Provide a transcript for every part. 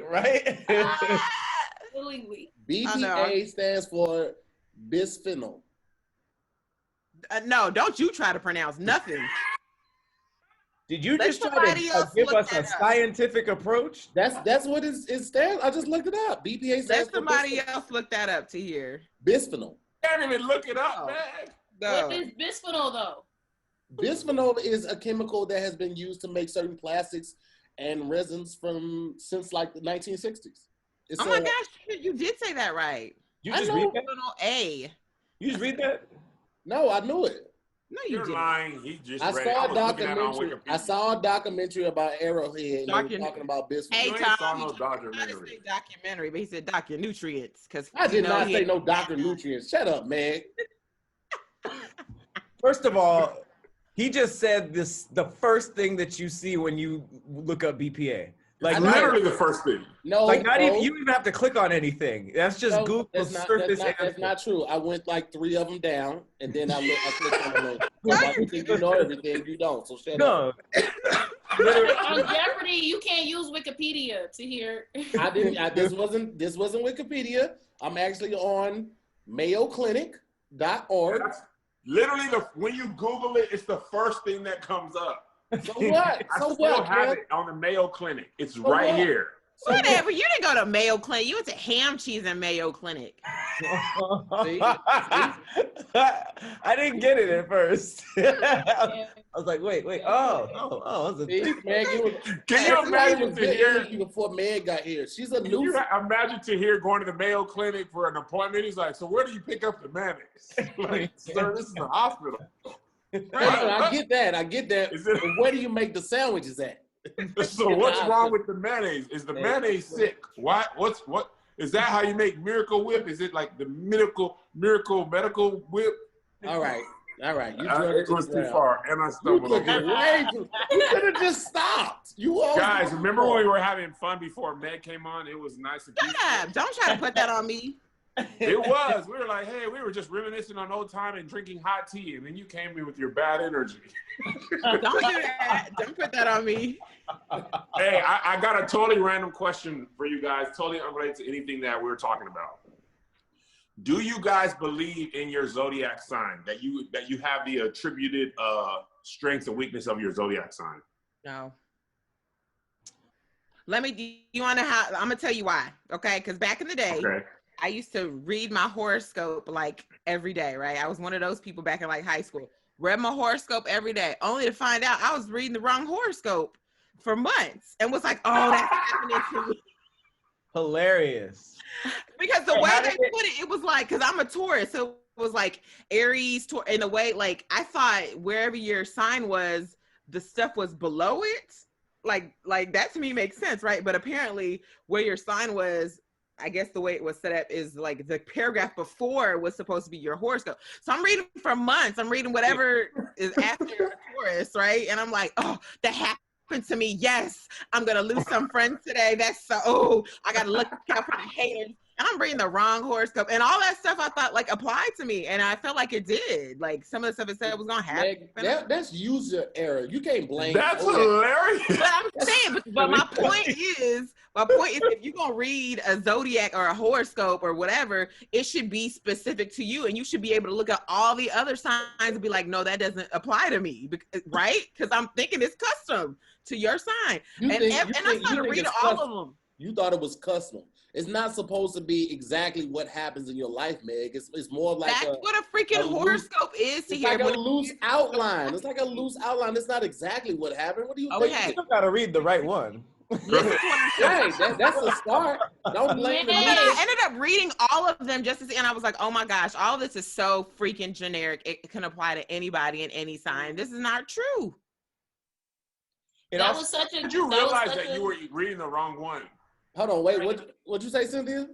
right? BPA stands for bisphenol. No, don't you try to pronounce nothing. Did you just try to give us a scientific approach? That's what it stands. I just looked it up. BPA stands Let somebody else look that up to hear. Bisphenol. Can't even look it up, man. What is bisphenol though? Bisphenol is a chemical that has been used to make certain plastics and resins since like the 1960s. Oh my gosh, you did say that right. You just read that? Bisphenol A. You just read that? No, I knew it. No, you're lying. He just I saw a documentary about Arrowhead and they were talking about bisphenol. Hey, you Tom, saw no he documentary. say documentary, but he said nutrients. I did not say no nutrients. Shut up, man. First of all, he just said the first thing that you see when you look up BPA. Like literally the first thing. No, like not even you don't even have to click on anything. That's just Google's surface. That's not true. I went like 3 of them down, and then I clicked on the link. You think you know everything, you don't. So shut up. On Jeopardy, you can't use Wikipedia to hear. I didn't. This wasn't Wikipedia. I'm actually on MayoClinic.org. Literally, when you Google it, it's the first thing that comes up. So what? I still have it on the Mayo Clinic. It's right here. Whatever. You didn't go to Mayo Clinic. You went to Ham Cheese and Mayo Clinic. See? I didn't get it at first. I was like, wait. Oh. Can you imagine to hear before Meg got here? She's a new. Imagine to hear going to the Mayo Clinic for an appointment. He's like, so where do you pick up the mayonnaise? Like, sir, this is a hospital. I get that. But where do you make the sandwiches at? So what's wrong with the mayonnaise? Is the mayonnaise sick? What is that? How you make Miracle Whip? Is it like the miracle medical whip? All right. It was too far, and I stumbled over it. You could have just stopped. Guys, remember when we were having fun before Meg came on? It was nice. Don't try to put that on me. It was. We were like, hey, we were just reminiscing on old time and drinking hot tea, and then you came in with your bad energy. Don't do that. Don't put that on me. Hey, I got a totally random question for you guys, totally unrelated to anything that we were talking about. Do you guys believe in your zodiac sign, that you have the attributed strengths and weakness of your zodiac sign? No. I'm gonna tell you why, okay? Because back in the day, I used to read my horoscope like every day, right? I was one of those people back in like high school. Read my horoscope every day, only to find out I was reading the wrong horoscope for months and was like, oh, that's happening to me. Hilarious. Because the way they put it, it was like, because I'm a Taurus, so it was like Aries, in a way, like I thought wherever your sign was, the stuff was below it. Like that to me makes sense, right? But apparently where your sign was, I guess the way it was set up is like the paragraph before was supposed to be your horoscope. So I'm reading for months. I'm reading whatever is after Taurus, right? And I'm like, oh, that happened to me. Yes, I'm going to lose some friends today. I got to look out for the haters. And I'm reading the wrong horoscope. And all that stuff I thought like applied to me. And I felt like it did. Like some of the stuff it said was going to happen. That's user error. You can't blame. That's hilarious. But I'm saying, but my point is, if you're going to read a zodiac or a horoscope or whatever, it should be specific to you. And you should be able to look at all the other signs and be like, no, that doesn't apply to me. Right? Because I'm thinking it's custom to your sign. And I started reading all of them. You thought it was custom. It's not supposed to be exactly what happens in your life, Meg. It's more like that's what a freaking horoscope is to hear. It's like a loose outline. It's like a loose outline. It's not exactly what happened. What do you think? You still gotta read the right one. Right, that's a start. Don't blame me. I ended up reading all of them just to see, and I was like, oh my gosh, all this is so freaking generic. It can apply to anybody in any sign. This is not true. Did you realize that you were reading the wrong one? Hold on, wait. What'd you say, Cynthia?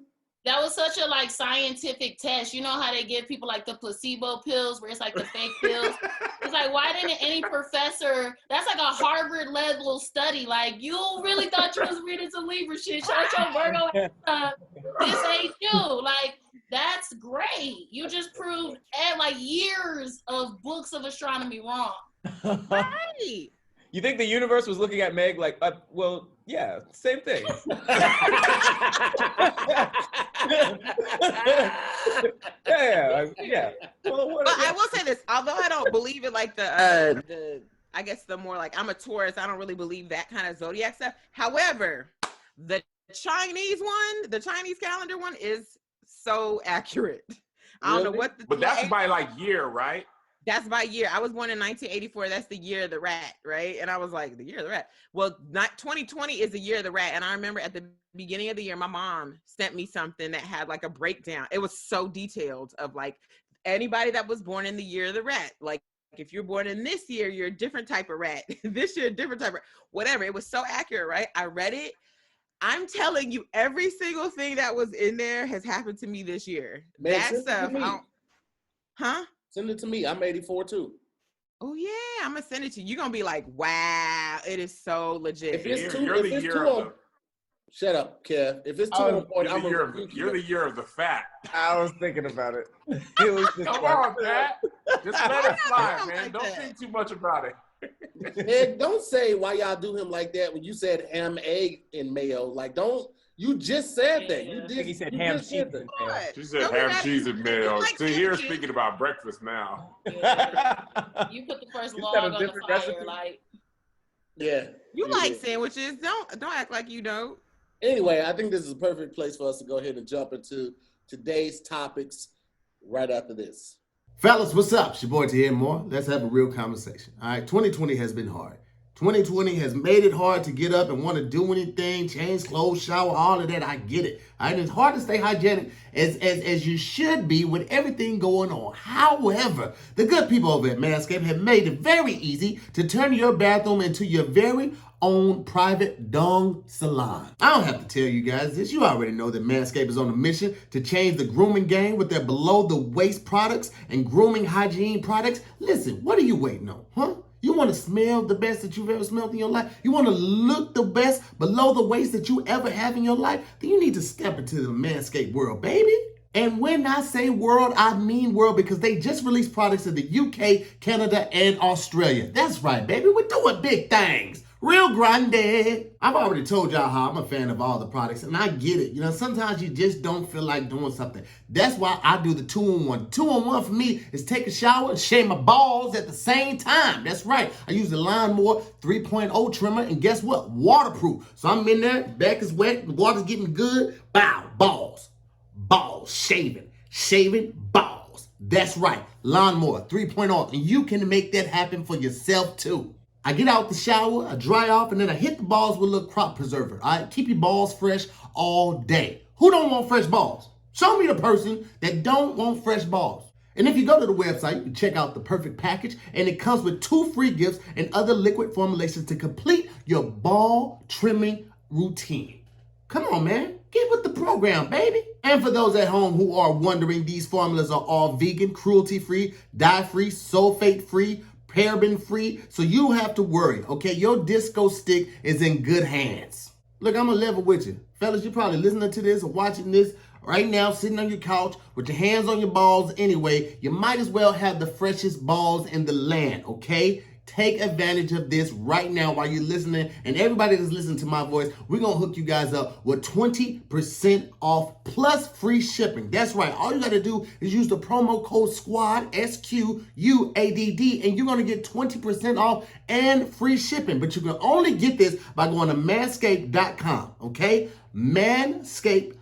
That was such a like scientific test. You know how they give people like the placebo pills, where it's like the fake pills. It's like, why didn't any professor? That's like a Harvard level study. Like, you really thought you was reading some Libra shit? Shut your Virgo ass up. This ain't you. Like, that's great. You just proved like years of books of astronomy wrong. Right. You think the universe was looking at Meg like, well, yeah, same thing. Right. Yeah. Well, But I will say this, although I don't believe it like the I guess the more like I'm a Taurus, I don't really believe that kind of zodiac stuff. However, the Chinese calendar one is so accurate. I don't know what but that's by like year, right? That's by year. I was born in 1984. That's the year of the rat, right? And I was like, the year of the rat. Well, not 2020 is the year of the rat. And I remember at the beginning of the year, my mom sent me something that had like a breakdown. It was so detailed of like anybody that was born in the year of the rat. Like if you're born in this year, you're a different type of rat. This year, a different type of rat. Whatever. It was so accurate, right? I read it. I'm telling you, every single thing that was in there has happened to me this year. Man, that stuff. Huh? Send it to me. I'm 84 too. Oh yeah, I'm gonna send it to you. You're gonna be like, wow, it is so legit. If it's shut up, Kev. If it's 2 on point, you're the year of the fat. I was thinking about it. It was just come on, Pat. Just let it slide, man. Don't think too much about it. Man, don't say why y'all do him like that when you said ham, egg, and mayo. Like, don't. You just said that. You did. He said ham, cheese, and mayo. She said ham, cheese, and mayo. See, here speaking about breakfast now. Yeah. You put the first log on the fire, recipe? like. Yeah. You like sandwiches. Don't act like you don't. Anyway, I think this is a perfect place for us to go ahead and jump into today's topics right after this. Fellas, what's up? It's your boy to hear more. Let's have a real conversation. All right, 2020 has been hard. 2020 has made it hard to get up and want to do anything, change clothes, shower, all of that. I get it. All right, it's hard to stay hygienic as you should be with everything going on. However, the good people over at Manscaped have made it very easy to turn your bathroom into your very own private dung salon. I don't have to tell you guys this. You already know that Manscaped is on a mission to change the grooming game with their below-the-waist products and grooming hygiene products. Listen, what are you waiting on, huh? You want to smell the best that you've ever smelled in your life? You want to look the best below the waist that you ever have in your life? Then you need to step into the Manscaped world, baby. And when I say world, I mean world, because they just released products in the UK, Canada, and Australia. That's right, baby. We're doing big things. Real grande. I've already told y'all how I'm a fan of all the products, and I get it. You know, sometimes you just don't feel like doing something. That's why I do the 2-in-1. 2-in-1 for me is take a shower and shave my balls at the same time. That's right. I use the Lawnmower 3.0 trimmer, and guess what? Waterproof. So I'm in there, back is wet, the water's getting good. Bow, balls. Balls, shaving, balls. That's right. Lawnmower 3.0, and you can make that happen for yourself too. I get out the shower, I dry off, and then I hit the balls with a little crop preserver. All right, keep your balls fresh all day. Who don't want fresh balls? Show me the person that don't want fresh balls. And if you go to the website, you can check out the perfect package, and it comes with 2 free gifts and other liquid formulations to complete your ball trimming routine. Come on, man. Get with the program, baby. And for those at home who are wondering, these formulas are all vegan, cruelty-free, dye-free, sulfate-free, paraben-free, so you don't have to worry, okay? Your disco stick is in good hands. Look, I'm gonna level with you. Fellas, you're probably listening to this or watching this right now, sitting on your couch with your hands on your balls anyway. You might as well have the freshest balls in the land, okay? Take advantage of this right now while you're listening. And everybody that's listening to my voice, we're going to hook you guys up with 20% off plus free shipping. That's right. All you got to do is use the promo code SQUAD, SQUADD, and you're going to get 20% off and free shipping. But you can only get this by going to manscaped.com, okay? Manscaped.com.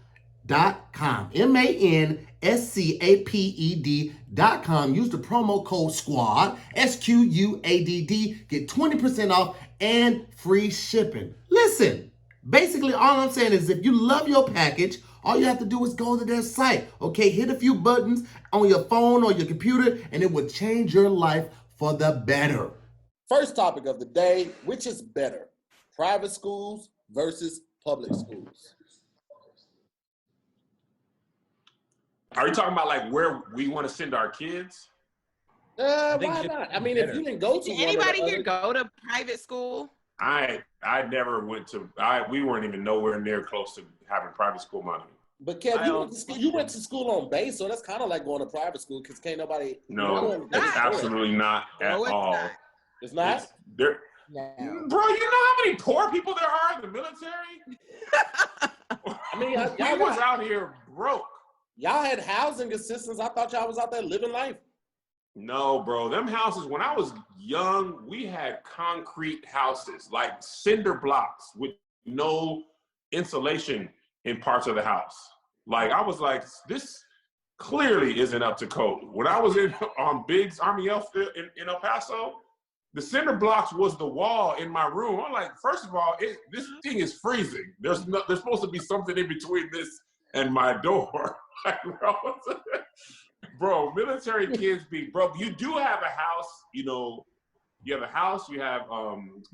manscaped.com. Use the promo code SQUAD, SQUADD. Get 20% off and free shipping. Listen, basically all I'm saying is if you love your package, all you have to do is go to their site, okay? Hit a few buttons on your phone or your computer, and it will change your life for the better. First topic of the day, which is better, private schools versus public schools? Are you talking about like where we want to send our kids? Why not? I mean, if you didn't go to anybody here go to private school? I never went to. We weren't even nowhere near close to having private school money. But Kev, you went to school on base, so that's kind of like going to private school because can't nobody. No, it's absolutely not at all. It's not. There, no. Bro, you know how many poor people there are in the military? I mean, we was out here broke. Y'all had housing assistance. I thought y'all was out there living life. No, bro. Them houses, when I was young, we had concrete houses, like cinder blocks with no insulation in parts of the house. Like, I was like, this clearly isn't up to code. When I was on Biggs Army Airfield in El Paso, the cinder blocks was the wall in my room. I'm like, first of all, this thing is freezing. There's supposed to be something in between this and my door. Bro, military kids be broke. You do have a house, you know, you have a house, you have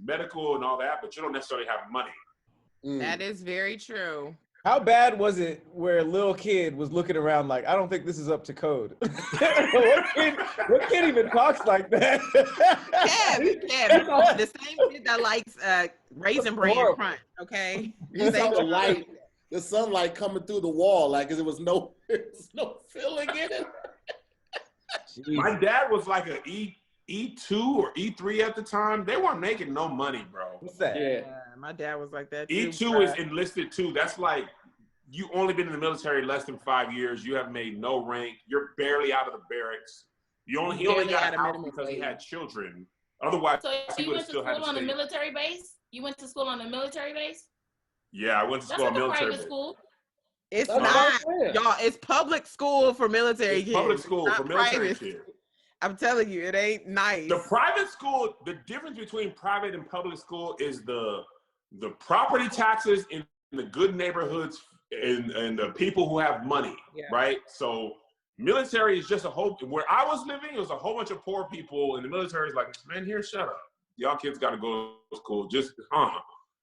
medical and all that, but you don't necessarily have money. That is very true. How bad was it where a little kid was looking around like, I don't think this is up to code? what kid even talks like that? Kev, the same kid that likes Raisin Bran in front, okay? You saw the light, the sunlight coming through the wall, like there was no filling in it. My dad was like a E2 or E3 at the time. They weren't making no money, bro. What's that? Yeah. My dad was like that too. E2 is enlisted too. That's like, you only been in the military less than 5 years. You have made no rank. You're barely out of the barracks. He only got a house because he had children. Otherwise, So he you would went have to still had school to on a stay. military base? You went to school on a military base? Yeah, I went to That's school on not a military private base. school. It's That's not, what I'm saying. y'all. It's public school for military It's kids. public school It's for not military private. kids. I'm telling you, it ain't nice. The private school, the difference between private and public school is the property taxes in the good neighborhoods and the people who have money, right? So military is just a whole, where I was living, it was a whole bunch of poor people, and the military is like, man, here, shut up. Y'all kids got to go to school. Just,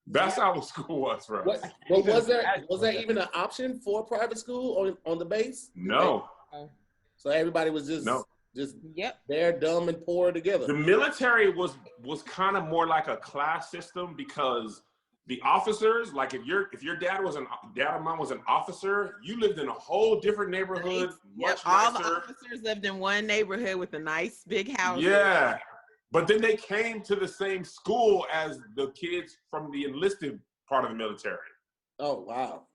That's how the school was for us. But was there even an option for private school on the base? No. So everybody was just Yep. there, dumb and poor together. The military was kind of more like a class system, because the officers, like if your dad or mom was an officer, you lived in a whole different neighborhood, much All nicer. the officers lived in one neighborhood with a nice big house. Yeah. But then they came to the same school as the kids from the enlisted part of the military. Oh, wow.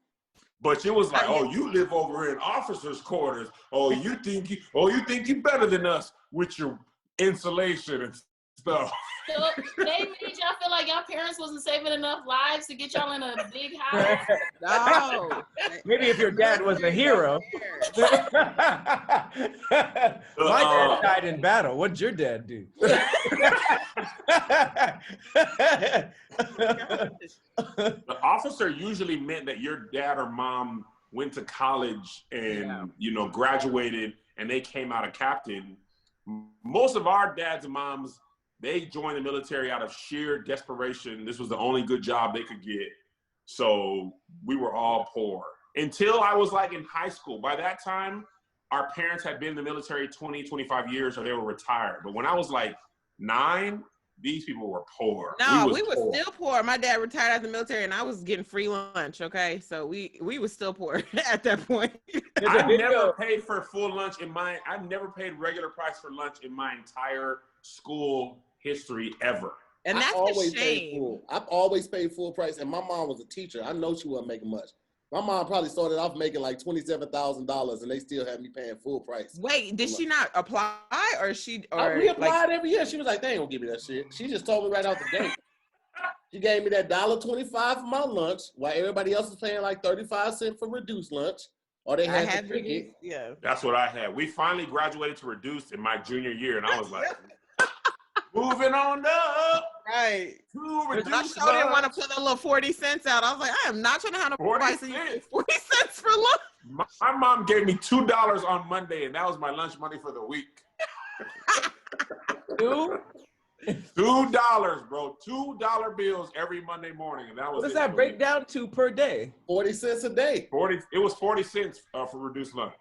But it was like, oh, you live over in officers' quarters. Oh, you think you better than us with your insulation and stuff. So they made y'all feel like y'all parents wasn't saving enough lives to get y'all in a big house? No. Maybe if your dad was a hero. My dad died in battle. What'd your dad do? The officer usually meant that your dad or mom went to college and graduated, and they came out a captain. Most of our dads and moms, they joined the military out of sheer desperation. This was the only good job they could get. So we were all poor until I was like in high school. By that time, our parents had been in the military 20, 25 years, or they were retired. But when I was like 9, these people were poor. No, we were still poor. My dad retired out of the military, and I was getting free lunch. Okay, so we were still poor at that point. I never paid for full lunch I've never paid regular price for lunch in my entire school history ever. And that's a shame. I've always paid full price, and my mom was a teacher. I know she wasn't making much. My mom probably started off making like $27,000, and they still had me paying full price. Wait, did she not apply, or she? Or we applied every year. She was like, "They ain't gonna give me that shit." She just told me right out the gate. She gave me that $1.25 for my lunch, while everybody else was paying like 35 cents for reduced lunch, or they had to pick it. Yeah, that's what I had. We finally graduated to reduced in my junior year, and I was like, moving on up. Right. To reduced. I didn't want to put a little 40 cents out. I was like, I am not trying to have no 40 cents for lunch. My mom gave me $2 on Monday, and that was my lunch money for the week. $2, bro. $2 bills every Monday morning, and that was. What does that break down to per day? 40 cents a day. It was 40 cents for reduced lunch.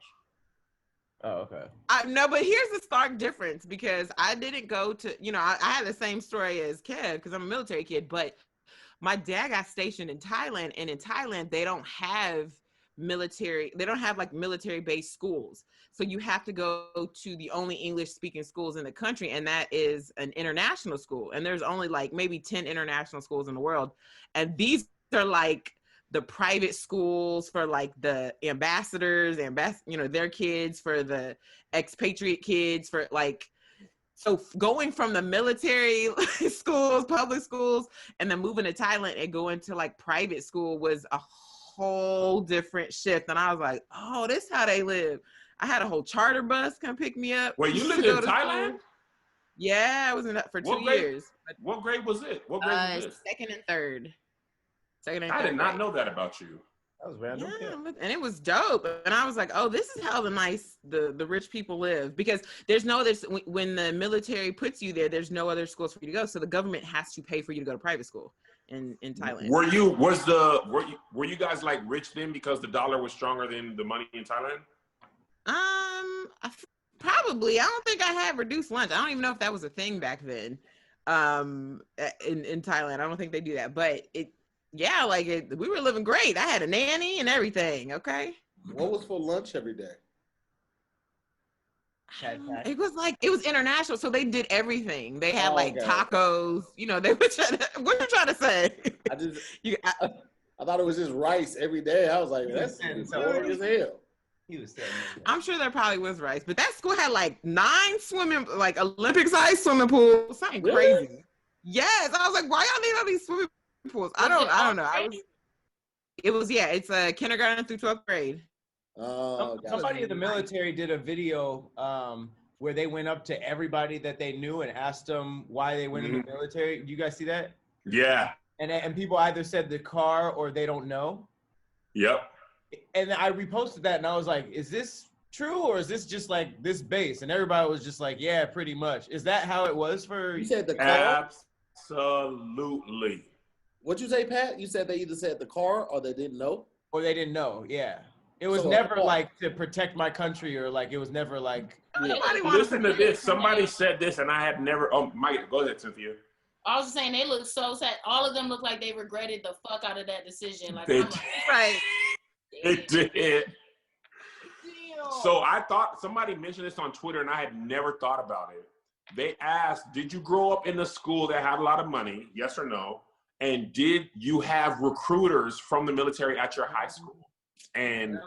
Oh, okay. No, but here's the stark difference, because I didn't go to, I had the same story as Kev, because I'm a military kid, but my dad got stationed in Thailand, and in Thailand, they don't have like military-based schools. So you have to go to the only English-speaking schools in the country, and that is an international school. And there's only like maybe 10 international schools in the world. And these are like the private schools for like the ambassadors, their kids, for the expatriate kids, for like, so going from the military schools, public schools, and then moving to Thailand and going to like private school was a whole different shift. And I was like, oh, this is how they live. I had a whole charter bus come pick me up. Wait, you lived in Thailand? School. Yeah, I was in that for 2 years. What grade was it? What grade was this? Second and third. I did not know that about you. That was random. Yeah, and it was dope. And I was like, oh, this is how the rich people live. Because when the military puts you there, there's no other schools for you to go. So the government has to pay for you to go to private school in Thailand. Were you guys like rich then because the dollar was stronger than the money in Thailand? Probably. I don't think I had reduced lunch. I don't even know if that was a thing back then. In Thailand, I don't think they do that. But we were living great. I had a nanny and everything. Okay. What was for lunch every day? It was international, so they did everything. They had tacos. They were trying to. What are you trying to say? I thought it was just rice every day. I was like, that's boring as hell. I'm sure there probably was rice, but that school had like 9 Olympic-sized swimming pools, something crazy. Yes, I was like, why y'all need all these swimming pools? I don't know. It's a kindergarten through 12th grade. Somebody in the military did a video where they went up to everybody that they knew and asked them why they went in the military. Do you guys see that? Yeah. And people either said the car or they don't know. Yep. And I reposted that and I was like, is this true or is this just like this base? And everybody was just like, yeah, pretty much. Is that how it was for you? Said the car? Absolutely. What'd you say, Pat? You said they either said the car or they didn't know? Or they didn't know, yeah. It was never like to protect my country or like, it was never like. Listen to this. Somebody said this and I had never, Mike, go ahead, Cynthia. I was just saying they look so sad. All of them look like they regretted the fuck out of that decision. Like, right. It did. So I thought somebody mentioned this on Twitter and I had never thought about it. They asked, did you grow up in a school that had a lot of money? Yes or no? And did you have recruiters from the military at your high school? And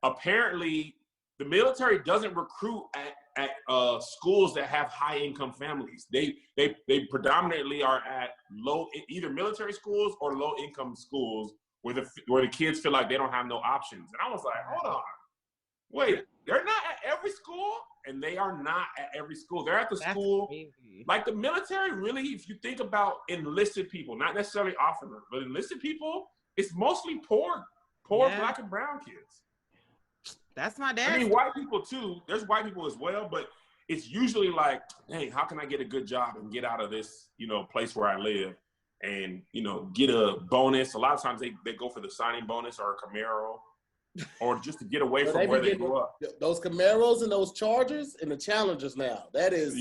apparently the military doesn't recruit at schools that have high income families. They predominantly are at either military schools or low income schools where the kids feel like they don't have no options. And I was like, hold on, wait, they're not at every school? And they are not at every school. They're at the school. Crazy. Like the military, really, if you think about enlisted people, not necessarily officers, but enlisted people, it's mostly poor Black and brown kids. That's my dad. I mean, white people too. There's white people as well, but it's usually like, hey, how can I get a good job and get out of this, place where I live and, get a bonus. A lot of times they go for the signing bonus or a Camaro or just to get away from where they grew up. Those Camaros and those Chargers and the Challengers now. That is,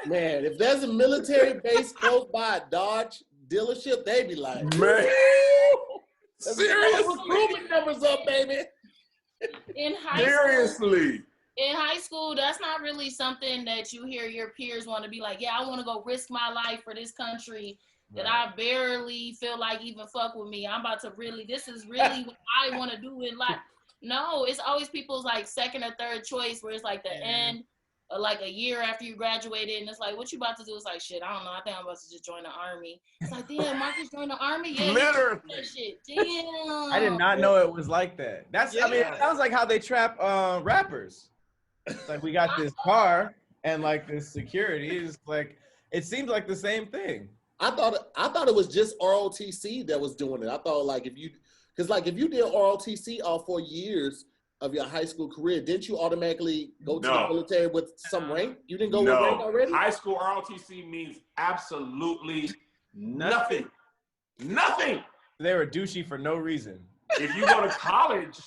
man, if there's a military base close by a Dodge dealership, they be like, man, seriously. Recruitment numbers up, baby. In high school, that's not really something that you hear your peers want to be like, yeah, I want to go risk my life for this country that I barely feel like even fuck with me. I'm about to this is really what I want to do in life. No, it's always people's like second or third choice where it's like the end or like a year after you graduated and it's like, what you about to do? It's like, shit, I don't know. I think I'm about to just join the army. It's like, damn, Marcus joined the army? Yeah. Literally. Shit. Damn. I did not know it was like that. I mean, it sounds like how they trap rappers. It's like, we got this car and like this security. It's like, it seems like the same thing. I thought it was just ROTC that was doing it. I thought like if you did ROTC all 4 years of your high school career, didn't you automatically go to the military with some rank? You didn't go with rank already? High school ROTC means absolutely nothing. Nothing. They were douchey for no reason. If you go to college,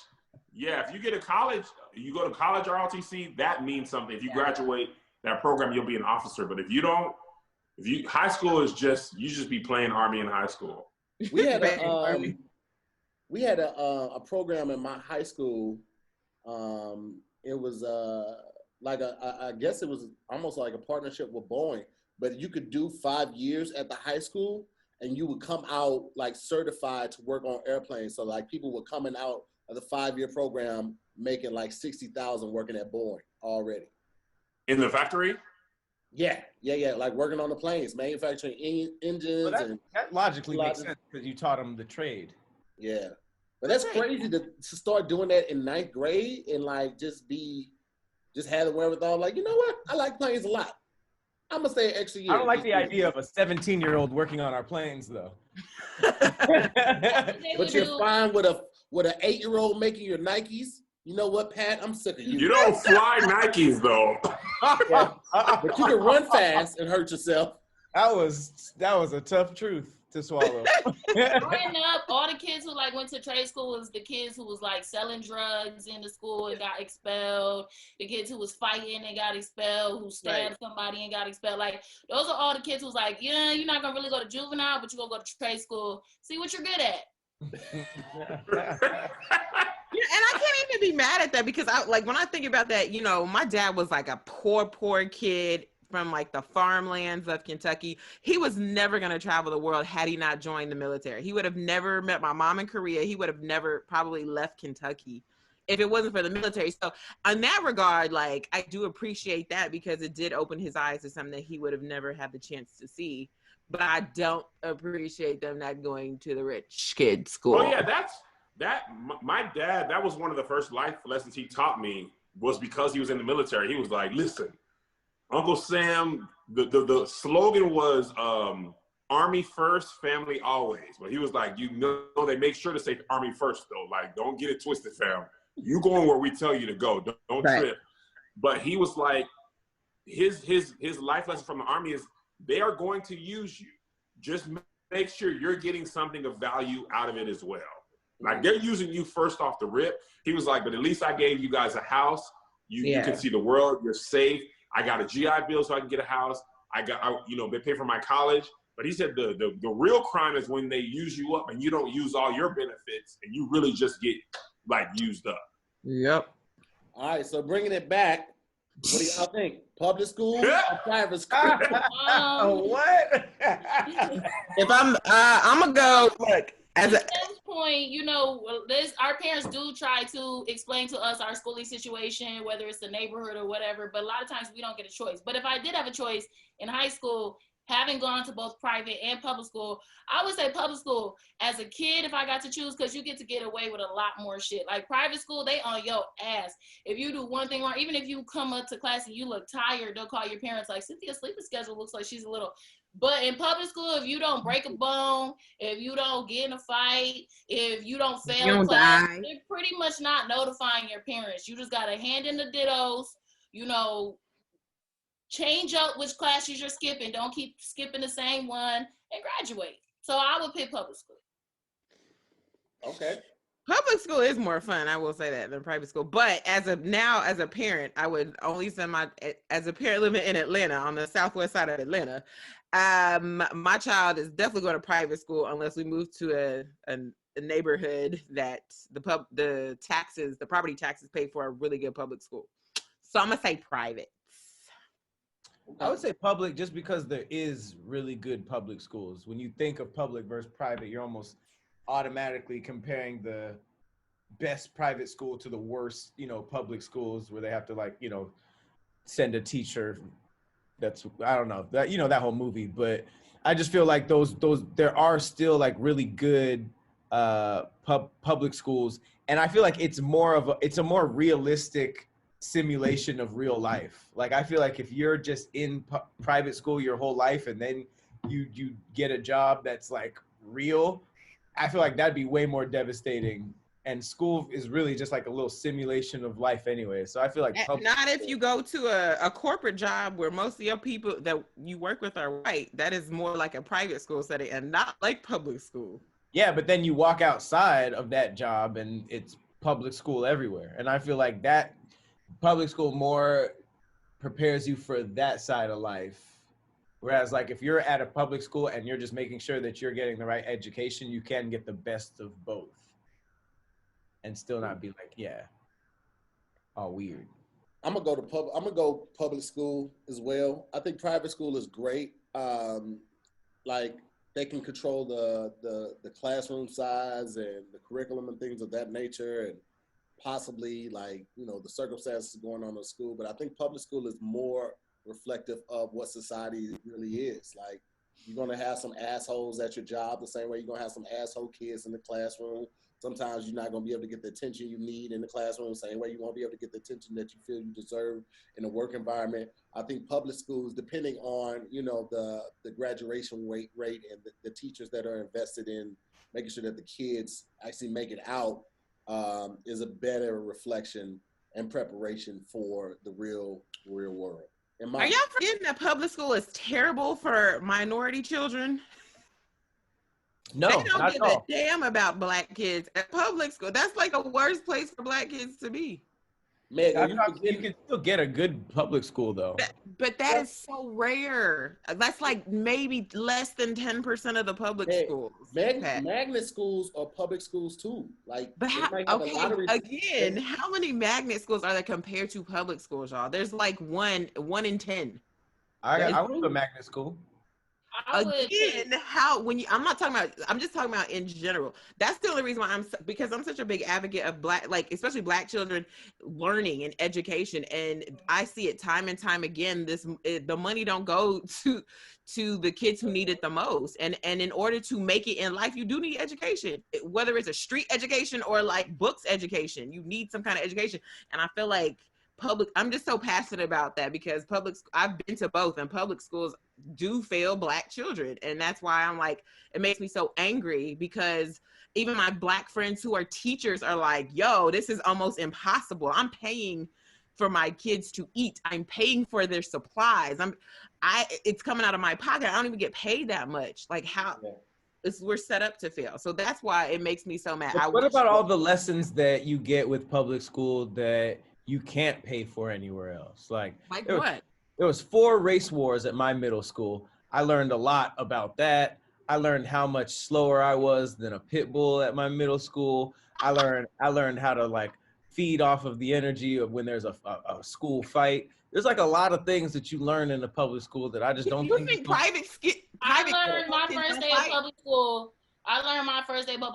if you get a college, you go to college ROTC, that means something. If you graduate that program, you'll be an officer. But if you don't, high school is you just be playing Army in high school. We had a program in my high school. It was I guess it was almost like a partnership with Boeing, but you could do 5 years at the high school and you would come out like certified to work on airplanes. So like people were coming out of the 5-year program making like 60,000 working at Boeing already. In the factory? Yeah, like working on the planes, manufacturing engines. Well, that logically makes sense because you taught them the trade. Yeah, but that's crazy to start doing that in 9th grade and like just have the wherewithal. Like, you know what? I like planes a lot. I'm gonna stay an extra year. I don't like the idea of a 17-year-old working on our planes, though. But you're fine with an 8-year-old making your Nikes. You know what, Pat? I'm sick of you. You don't fly Nikes, though. Yeah. But you can run fast and hurt yourself. That was a tough truth to swallow. Growing up, all the kids who like went to trade school was the kids who was like selling drugs in the school and got expelled. The kids who was fighting and got expelled, who stabbed somebody and got expelled. Like those are all the kids who was like, yeah, you're not gonna really go to juvenile, but you're gonna go to trade school. See what you're good at. Yeah, and I can't even be mad at that because when I think about that, my dad was like a poor kid from like the farmlands of Kentucky. He was never going to travel the world had he not joined the military. He would have never met my mom in Korea. He would have never probably left Kentucky if it wasn't for the military. So in that regard, like I do appreciate that because it did open his eyes to something that he would have never had the chance to see. But I don't appreciate them not going to the rich kid school. Oh yeah, my dad, that was one of the first life lessons he taught me was because he was in the military. He was like, listen, Uncle Sam, the slogan was Army first, family always. But he was like, they make sure to say Army first though. Like, don't get it twisted, fam. You going where we tell you to go. Don't trip. But he was like, his life lesson from the Army is they are going to use you. Just make sure you're getting something of value out of it as well. Like they're using you first off the rip. He was like, but at least I gave you guys a house. You can see the world. You're safe. I got a GI Bill so I can get a house. They pay for my college. But he said the real crime is when they use you up and you don't use all your benefits and you really just get like used up. Yep. All right, so bringing it back, what do y'all think? Public school or private school? What? If I'm gonna go like at this point, our parents do try to explain to us our schooling situation, whether it's the neighborhood or whatever, but a lot of times we don't get a choice. But if I did have a choice in high school, having gone to both private and public school, I would say public school as a kid if I got to choose, because you get to get away with a lot more shit. Like private school, they on your ass. If you do one thing wrong, even if you come up to class and you look tired, they'll call your parents like, Cynthia's sleeping schedule looks like she's a little. But in public school, if you don't break a bone, if you don't get in a fight, if you don't fail class, they're pretty much not notifying your parents. You just got to hand in the dittos, change up which classes you're skipping. Don't keep skipping the same one and graduate. So I would pick public school. Okay. Public school is more fun, I will say that, than private school. But as a parent, I would only send as a parent living in Atlanta, on the southwest side of Atlanta, my child is definitely going to private school unless we move to a neighborhood that the property taxes pay for a really good public school. So I'm going to say private. I would say public just because there is really good public schools. When you think of public versus private, you're almost automatically comparing the best private school to the worst, public schools where they have to send a teacher. That's, I don't know, that, that whole movie, but I just feel like those there are still like really good public schools, and I feel like it's a more realistic simulation of real life. Like I feel like if you're just in private school your whole life and then you get a job that's like real, I feel like that'd be way more devastating. And school is really just like a little simulation of life anyway. So I feel like not if you go to a corporate job where most of your people that you work with are white. That is more like a private school setting and not like public school. Yeah, but then you walk outside of that job and it's public school everywhere. And I feel like that public school more prepares you for that side of life. Whereas like if you're at a public school and you're just making sure that you're getting the right education, you can get the best of both and still not be like, all weird. I'm gonna go public school as well. I think private school is great. Like they can control the classroom size and the curriculum and things of that nature, and possibly like, you know, the circumstances going on in the school. But I think public school is more reflective of what society really is. Like, you're gonna have some assholes at your job the same way you're gonna have some asshole kids in the classroom. Sometimes you're not gonna be able to get the attention you need in the classroom the same way you won't be able to get the attention that you feel you deserve in a work environment. I think public schools, depending on, you know, the graduation rate and the teachers that are invested in making sure that the kids actually make it out, is a better reflection and preparation for the real world. Are y'all forgetting that public school is terrible for minority children? No, they don't not give at all. a damn about black kids at public school. That's like the worst place for black kids to be. Meg, You can still get a good public school though. But that is so rare. That's like maybe less than 10% of the public schools. Magnet schools are public schools too. Like, but how many magnet schools are there compared to public schools, y'all? There's like one in 10. I went to a magnet school. I'm just talking about in general. That's the only reason why because I'm such a big advocate of black, like especially black children learning and education. And I see it time and time again, the money don't go to the kids who need it the most. And in order to make it in life, you do need education, whether it's a street education or like books education, you need some kind of education. And I feel like I'm just so passionate about that because I've been to both, and public schools do fail black children. And that's why I'm like, it makes me so angry because even my black friends who are teachers are like, yo, this is almost impossible. I'm paying for my kids to eat. I'm paying for their supplies. It's coming out of my pocket. I don't even get paid that much. Like we're set up to fail. So that's why it makes me so mad. What about all the lessons that you get with public school that you can't pay for anywhere else? Like what? There was 4 race wars at my middle school. I learned a lot about that. I learned how much slower I was than a pit bull at my middle school. I learned how to like feed off of the energy of when there's a school fight. There's like a lot of things that you learn in the public school that I just don't think I learned my first day of public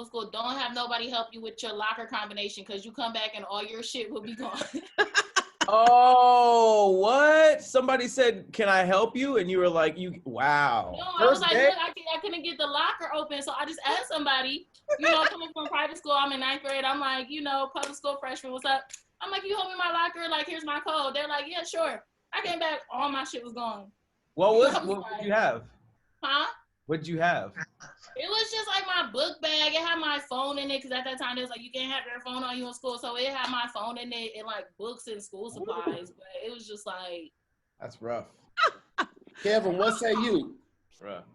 school. Don't have nobody help you with your locker combination because you come back and all your shit will be gone. Oh, what? Somebody said, "Can I help you?" And you were like, wow. No, I was like, look, I couldn't get the locker open, so I just asked somebody. You know, coming from private school, I'm in 9th grade. I'm like, you know, public school freshman, what's up? I'm like, you hold me my locker, like, here's my code. They're like, yeah, sure. I came back, all my shit was gone. What did you have? Huh? What did you have? It was just like my book bag. It had my phone in it because at that time it was like you can't have your phone on you in school. So it had my phone in it and like books and school supplies. But it was just like, that's rough. Kevin, what say you? Rough.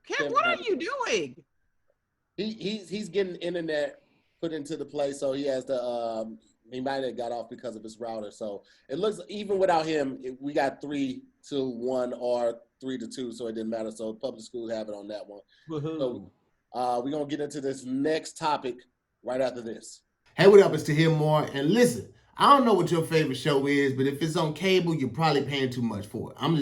Kev, what are you doing? He's getting internet put into the place, so he has to. He might have got off because of his router. So it looks even without him, we got 3-1 or 3-2, so it didn't matter. So public schools have it on that one. Woo-hoo. So we're gonna get into this next topic right after this. Hey, what up? It's to hear more. And listen, I don't know what your favorite show is, but if it's on cable, you're probably paying too much for it. I'm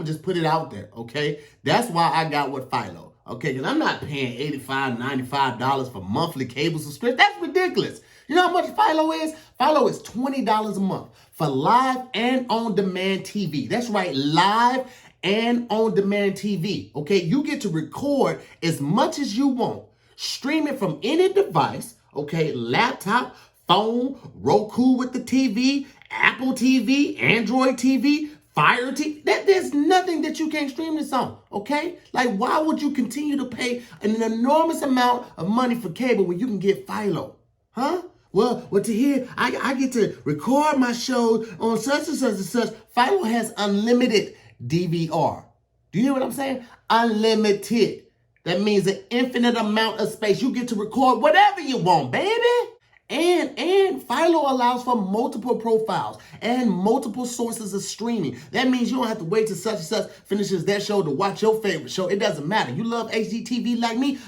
just put it out there, okay? That's why I got with PHILO, okay? Because I'm not paying $85, $95 for monthly cable subscription. That's ridiculous. You know how much PHILO is? PHILO is $20 a month for live and on-demand TV. That's right, live and on-demand TV, okay? You get to record as much as you want, stream it from any device, okay? Laptop, phone, Roku with the TV, Apple TV, Android TV, Fire TV. There's nothing that you can't stream this on, okay? Like, why would you continue to pay an enormous amount of money for cable when you can get PHILO? Huh? Well, to hear, I get to record my shows on such and such and such. PHILO has unlimited DVR. Do you hear what I'm saying? Unlimited. That means an infinite amount of space. You get to record whatever you want, baby. And PHILO allows for multiple profiles and multiple sources of streaming. That means you don't have to wait till such and such finishes their show to watch your favorite show. It doesn't matter. You love HGTV like me?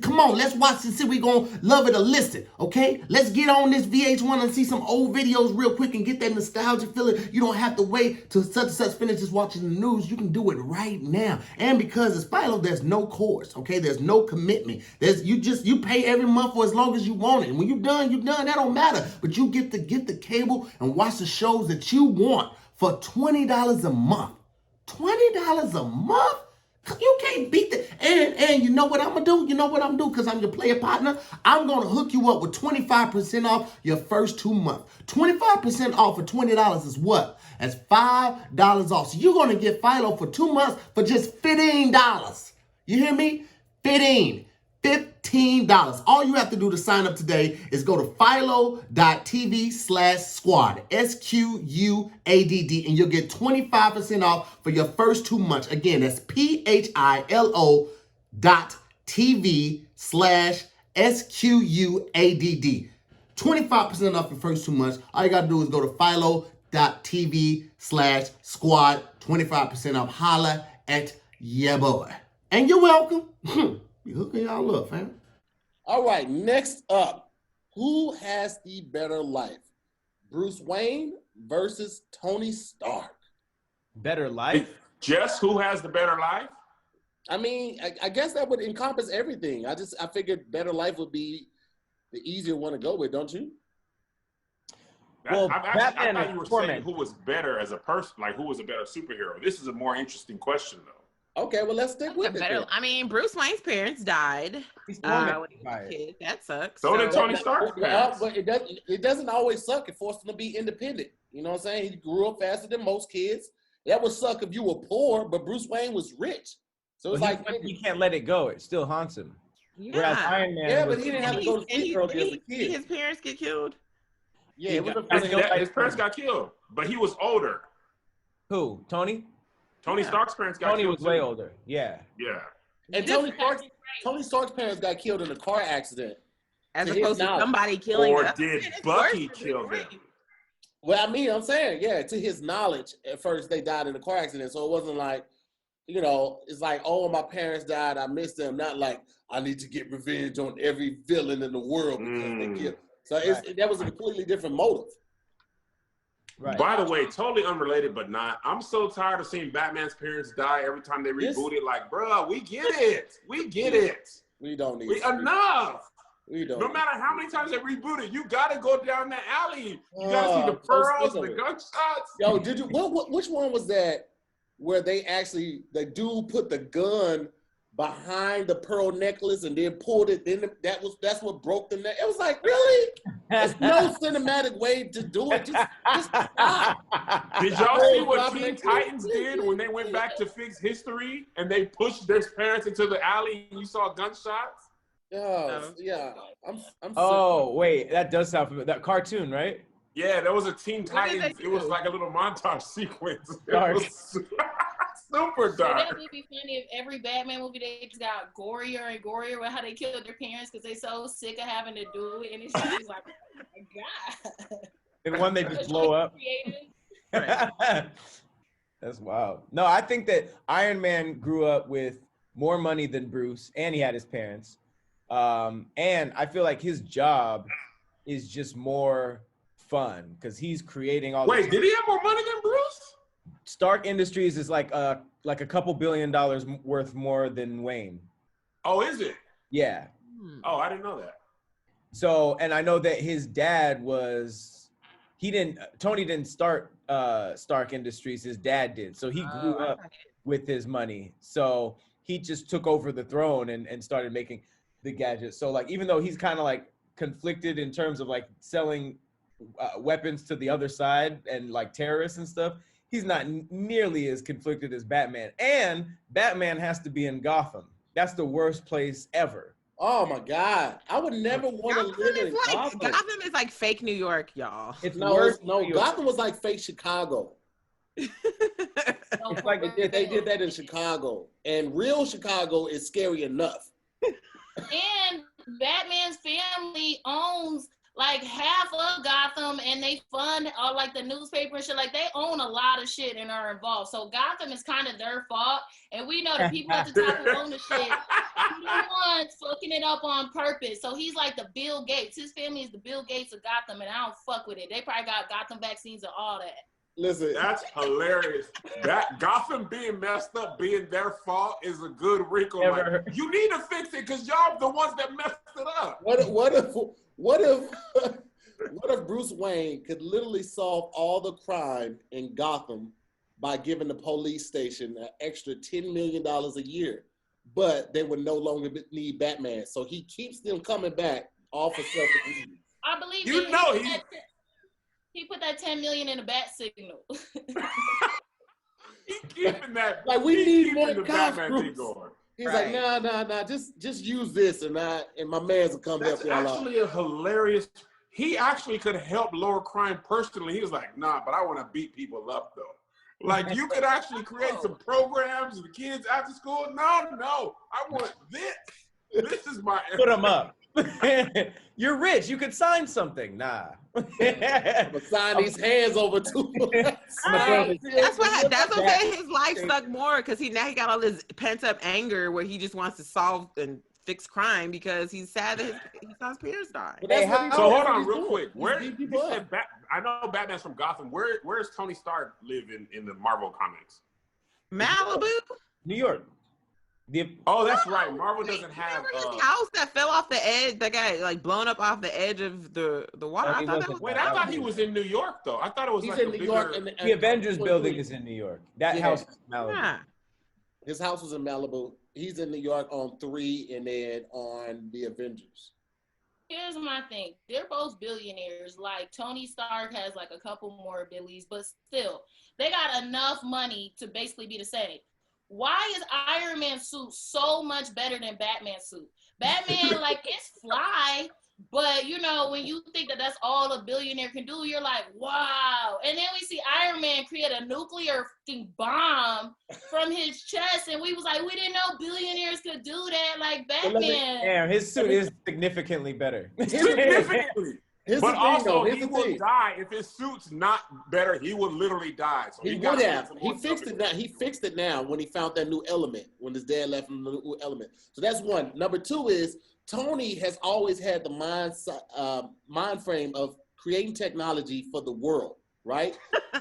Come on, let's watch and see if we gonna love it or list it, okay? Let's get on this VH1 and see some old videos real quick and get that nostalgia feeling. You don't have to wait till such and such finishes watching the news. You can do it right now. And because it's PHILO, there's no course, okay? There's no commitment. You pay every month for as long as you want it. And when you're done, you're done. That don't matter. But you get to get the cable and watch the shows that you want for $20 a month. $20 a month? You can't beat that. And you know what I'm going to do? You know what I'm going to do? Because I'm your player partner. I'm going to hook you up with 25% off your first 2 months. 25% off for $20 is what? That's $5 off. So you're going to get PHILO for 2 months for just $15. You hear me? $15. All you have to do to sign up today is go to philo.tv/squad, SQUADD, and you'll get 25% off for your first 2 months. Again, that's PHILO.tv/SQUADD. 25% off your first 2 months. All you got to do is go to philo.tv/squad, 25% off. Holla at ya boy. And you're welcome. You're hooking y'all up, fam. All right, next up, who has the better life? Bruce Wayne versus Tony Stark. Better life? Just who has the better life? I mean, I guess that would encompass everything. I figured better life would be the easier one to go with, don't you? Well, I thought you were saying who was better as a person, like who was a better superhero. This is a more interesting question, though. Okay, well, let's stick with it. I mean, Bruce Wayne's parents died when he was a kid. That sucks. So did Tony Stark's parents. But it doesn't always suck. It forced him to be independent. You know what I'm saying? He grew up faster than most kids. That would suck if you were poor, but Bruce Wayne was rich. So it's like you can't let it go. It still haunts him. Yeah. Whereas Iron Man, yeah, but he didn't have to go to sleep early as a kid. His parents get killed. Yeah, his parents got killed, but he was older. Who? Tony? Tony Stark's parents got killed. Tony was way older. Yeah. Yeah. And Tony Stark's parents got killed in a car accident. As opposed to somebody killing Or them. did Bucky kill them? Well, I mean, I'm saying, yeah, to his knowledge, at first they died in a car accident. So it wasn't like, you know, it's like, oh, my parents died, I miss them. Not like, I need to get revenge on every villain in the world because they killed. So that was a completely different motive. Right. By the way, totally unrelated, but not. I'm so tired of seeing Batman's parents die every time they reboot it. Like, bro, we get it. We get it. We don't need enough. We don't. No matter how many times they reboot it, you gotta go down the alley. You gotta see the pearls, the gunshots. Yo, did you? Which one was that? Where they actually, the dude put the gun behind the pearl necklace and then pulled it. Then that's what broke the neck. It was like, really? There's no cinematic way to do it. Just stop. Did y'all see what Teen Titans did when they went back to fix history and they pushed their parents into the alley and you saw gunshots? Yeah. Wait, that does sound familiar. That cartoon, right? Yeah, there was a Teen Titans. It was like a little montage sequence. It was super dark. That would be funny if every Batman movie they just got gorier and gorier with how they killed their parents because they so sick of having to do it, and it's just like, oh my god. And one they just blow up. That's wild. No, I think that Iron Man grew up with more money than Bruce, and he had his parents. And I feel like his job is just more fun because he's creating all. Wait, did he have more money than Bruce? Stark Industries is like a couple $1 billion worth more than Wayne. Oh, is it? Yeah. Oh, I didn't know that. So, and I know that his dad Tony didn't start Stark Industries, his dad did. So he grew up with his money. So he just took over the throne and started making the gadgets. So like, even though he's kind of like conflicted in terms of like selling weapons to the other side and like terrorists and stuff, he's not nearly as conflicted as Batman. And Batman has to be in Gotham. That's the worst place ever. Oh my God. I would never want to live in Gotham. Gotham is like fake New York, y'all. It's worse. No, Gotham was like fake Chicago. It's like they did that in Chicago. And real Chicago is scary enough. And Batman's family owns like half of Gotham, and they fund all like the newspaper and shit. Like they own a lot of shit and are involved. So Gotham is kind of their fault. And we know the people at the top who own the shit, he the ones fucking it up on purpose. So he's like the Bill Gates. His family is the Bill Gates of Gotham, and I don't fuck with it. They probably got Gotham vaccines and all that. Listen, that's hilarious. That Gotham being messed up, being their fault, is a good wrinkle. Like, you need to fix it because y'all the ones that messed it up. What if Bruce Wayne could literally solve all the crime in Gotham by giving the police station an extra $10 million a year, but they would no longer need Batman, so he keeps them coming back off of selfish reasons. I believe you know he put that 10 million in a bat signal. He keeping that. Like we need more cops. He's like, nah. Just use this, and my man's will come help y'all out. That's actually a hilarious. He actually could help lower crime personally. He was like, nah, but I want to beat people up though. Like you could actually create some programs for the kids after school. No, I want this. This is my. Put them up. You're rich. You could sign something. Nah. Sign these hands over to That's what his life sucked more because he got all this pent up anger where he just wants to solve and fix crime because he's sad that his son's parents died. So hold on real quick. Where I know Batman's from Gotham. Where does Tony Stark live in the Marvel comics? Malibu, New York. That's right. Marvel doesn't have his house that fell off the edge. That got like blown up off the edge of the water. I thought he was in New York though. I thought it was in New York. The Avengers building is in New York. That house is in Malibu. Yeah. His house was in Malibu. He's in New York on 3 and then on the Avengers. Here's my thing. They're both billionaires. Like Tony Stark has like a couple more billies, but still, they got enough money to basically be the same. Why is Iron Man's suit so much better than Batman's suit? Batman, like, it's fly, but, you know, when you think that that's all a billionaire can do, you're like, wow. And then we see Iron Man create a nuclear bomb from his chest, and we was like, we didn't know billionaires could do that like Batman. Damn, his suit is significantly better. Significantly. But also, he will die if his suit's not better. He would literally die. So he would have. He fixed it now. He fixed it now when he found that new element. When his dad left him the new element. So that's one. Number 2 is Tony has always had the mind frame of creating technology for the world, right?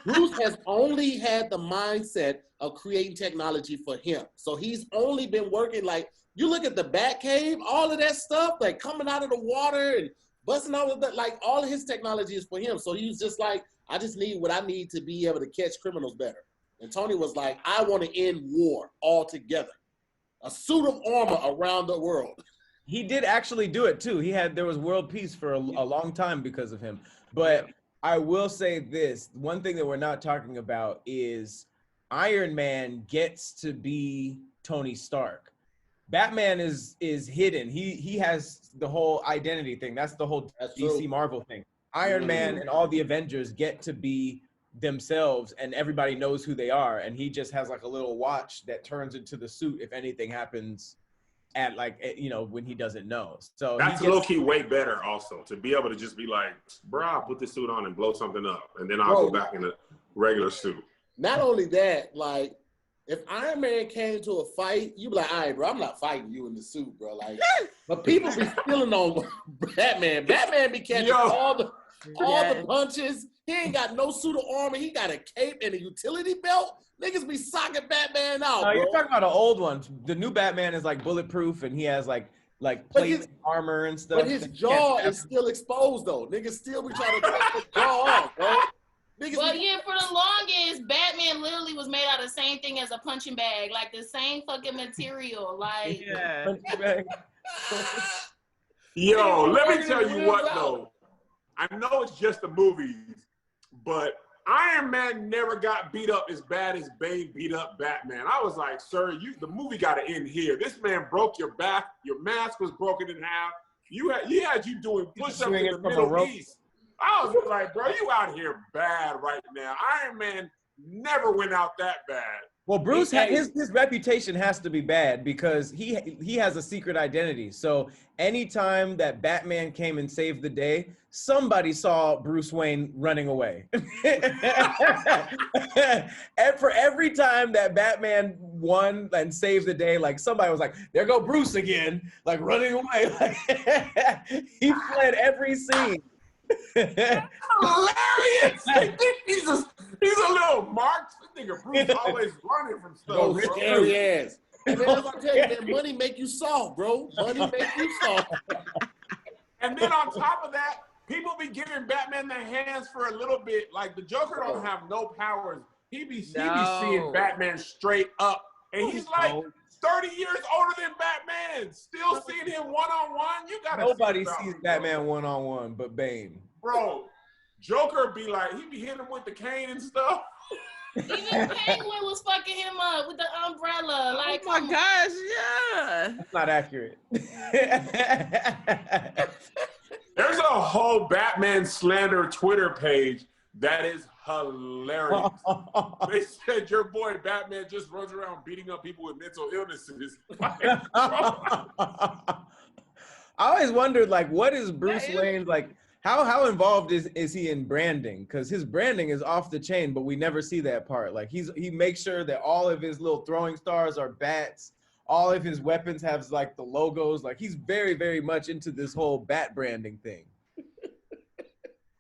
Bruce has only had the mindset of creating technology for him. So he's only been working like you look at the Batcave, all of that stuff like coming out of the water and busting out of that, like all of his technology is for him. So he was just like, I just need what I need to be able to catch criminals better. And Tony was like, I want to end war altogether. A suit of armor around the world. He did actually do it too. There was world peace for a long time because of him. But I will say this, one thing that we're not talking about is Iron Man gets to be Tony Stark. Batman is hidden. He has the whole identity thing. That's the whole DC Marvel thing. Iron Man and all the Avengers get to be themselves, and everybody knows who they are. And he just has like a little watch that turns into the suit if anything happens at when he doesn't know. So that's low key way better also to be able to just be like, bro, I'll put this suit on and blow something up, and then I'll go back in a regular suit. Not only that, like. If Iron Man came to a fight, you'd be like, all right, bro, I'm not fighting you in the suit, bro. Like, but people be stealing on Batman. Batman be catching all the punches. He ain't got no suit of armor. He got a cape and a utility belt. Niggas be socking Batman out, bro. You're talking about the old ones. The new Batman is like bulletproof, and he has like plates, armor and stuff. But his jaw is still exposed, though. Niggas still be trying to take his jaw off, bro. But yeah, for the longest, Batman literally was made out of the same thing as a punching bag, like the same fucking material. Like, yo, let me tell you what though. I know it's just the movies, but Iron Man never got beat up as bad as Bane beat up Batman. I was like, sir, the movie got to end here. This man broke your back. Your mask was broken in half. He had you doing push-ups in the Middle East. I was like, bro, you out here bad right now. Iron Man never went out that bad. Well, Bruce, his reputation has to be bad because he has a secret identity. So anytime that Batman came and saved the day, somebody saw Bruce Wayne running away. And for every time that Batman won and saved the day, like somebody was like, "There go Bruce again," like running away. Like, he fled every scene. Hilarious! He's a little marked. Nigga, Bruce always running from stuff. Bro, scary ass. And then I'm gonna tell you, that money make you soft, bro. Money make you soft. And then on top of that, people be giving Batman their hands for a little bit. Like the Joker don't have no powers. He be seeing Batman straight up, and he's like 30 years older than Batman. Still seeing him one-on-one. You gotta. Nobody sees Batman one-on-one but Bane. Bro, Joker be like, he be hitting him with the cane and stuff. Even Penguin was fucking him up with the umbrella. Like, oh my gosh, yeah. That's not accurate. There's a whole Batman slander Twitter page that is hilarious. They said your boy Batman just runs around beating up people with mental illnesses. I always wondered, like, what is Bruce Wayne like? How involved is he in branding? Because his branding is off the chain, but we never see that part. Like he makes sure that all of his little throwing stars are bats. All of his weapons have like the logos. Like he's very, very much into this whole bat branding thing.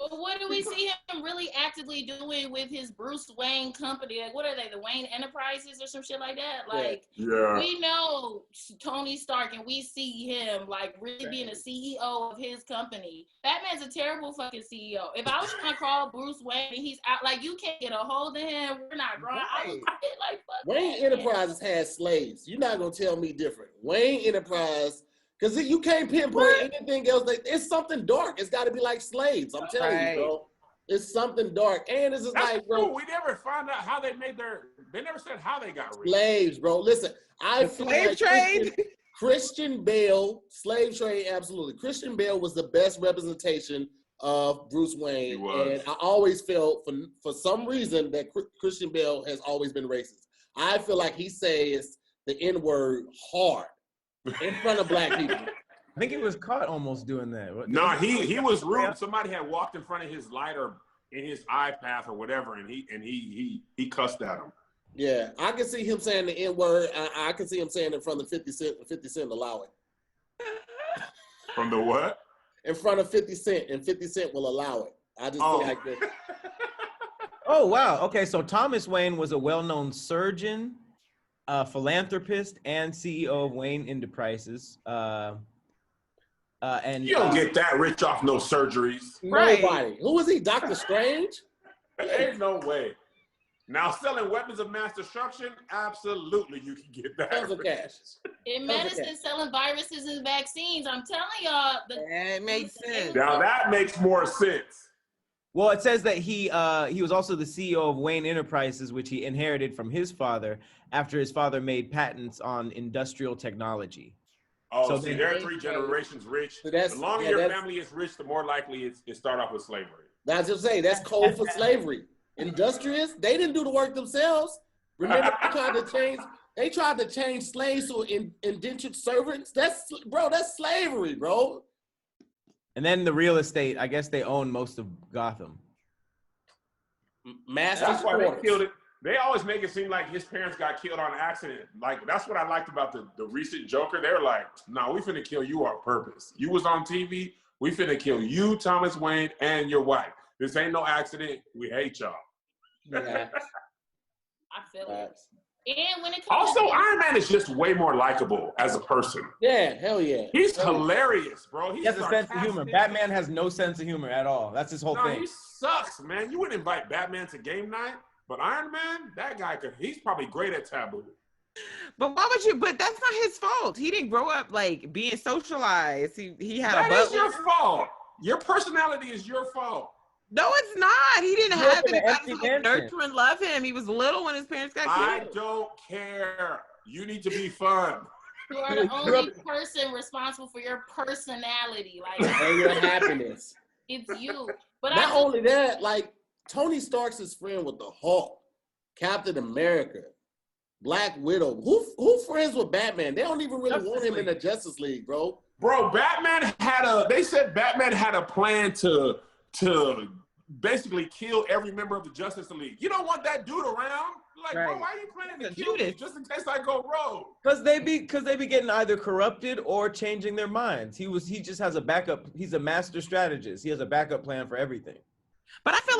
But what do we see him really actively doing with his Bruce Wayne company? Like, what are they, the Wayne Enterprises or some shit like that? Like, we know Tony Stark and we see him, like, really being a CEO of his company. Batman's a terrible fucking CEO. If I was trying to call Bruce Wayne and he's out, like, you can't get a hold of him. We're not growing. I was like, fuck Wayne Enterprises has slaves. You're not going to tell me different. Wayne Enterprise... Because you can't pinpoint anything else. It's something dark. It's got to be like slaves. I'm telling you, bro. It's something dark. And it's just like, bro. We never found out how they made they never said how they got rich. Slaves, bro. Listen, I feel slave like trade? Christian Bale, slave trade, absolutely. Christian Bale was the best representation of Bruce Wayne. And I always felt, for some reason, that Christian Bale has always been racist. I feel like he says the N-word hard. In front of black people. I think he was caught almost doing that. No, he was rude. Somebody had walked in front of his light or in his eye path or whatever, and he cussed at him. Yeah, I can see him saying the N-word. I can see him saying it in front of 50 Cent. 50 Cent allow it. From the what? In front of 50 Cent, and 50 Cent will allow it. I just feel like that. Oh wow. Okay, so Thomas Wayne was a well-known surgeon, philanthropist, and CEO of Wayne Enterprises. And you don't get that rich off no surgeries. Nobody. Who was he? Dr. Strange? Ain't no way. Now selling weapons of mass destruction, absolutely you can get that. Tons of cash. In medicine, selling viruses and vaccines. I'm telling y'all. That makes sense. Now that makes more sense. Well, it says that he was also the CEO of Wayne Enterprises, which he inherited from his father after his father made patents on industrial technology. Oh, so see, there are 3 generations rich. So the longer your family is rich, the more likely it start off with slavery. That's just saying, that's code for slavery. Industrious, they didn't do the work themselves. Remember, they tried to change slaves to indentured servants. That's slavery, bro. And then the real estate, I guess they own most of Gotham. That's why they killed it. They always make it seem like his parents got killed on accident. Like, that's what I liked about the recent Joker. They were like, no, we finna kill you on purpose. You was on TV. We finna kill you, Thomas Wayne, and your wife. This ain't no accident. We hate y'all. Yeah. I feel it. And when it comes also, Iron Man is just way more likable as a person. Yeah, hell yeah. He's hilarious, bro. He has a sense of humor. Batman has no sense of humor at all. That's his whole thing. He sucks, man. You wouldn't invite Batman to game night, but Iron Man, that guy he's probably great at taboo. But why would you? But that's not his fault. He didn't grow up like being socialized. He had that a butler. Is your fault. Your personality is your fault. No, it's not. He didn't have anybody to nurture and love him. He was little when his parents got killed. I don't care. You need to be fun. You are the only person responsible for your personality, like, and your happiness. It's you. But not only that, like Tony Stark's his friend with the Hulk, Captain America, Black Widow. Who friends with Batman? They don't even really Justice want him in League. the Justice League, bro. Bro, they said Batman had a plan to basically kill every member of the Justice League. You don't want that dude around. Like, Right. bro, why are you planning to It's kill me Judas. just in case I go rogue? Because they be getting either corrupted or changing their minds. He just has a backup. He's a master strategist. He has a backup plan for everything. But I feel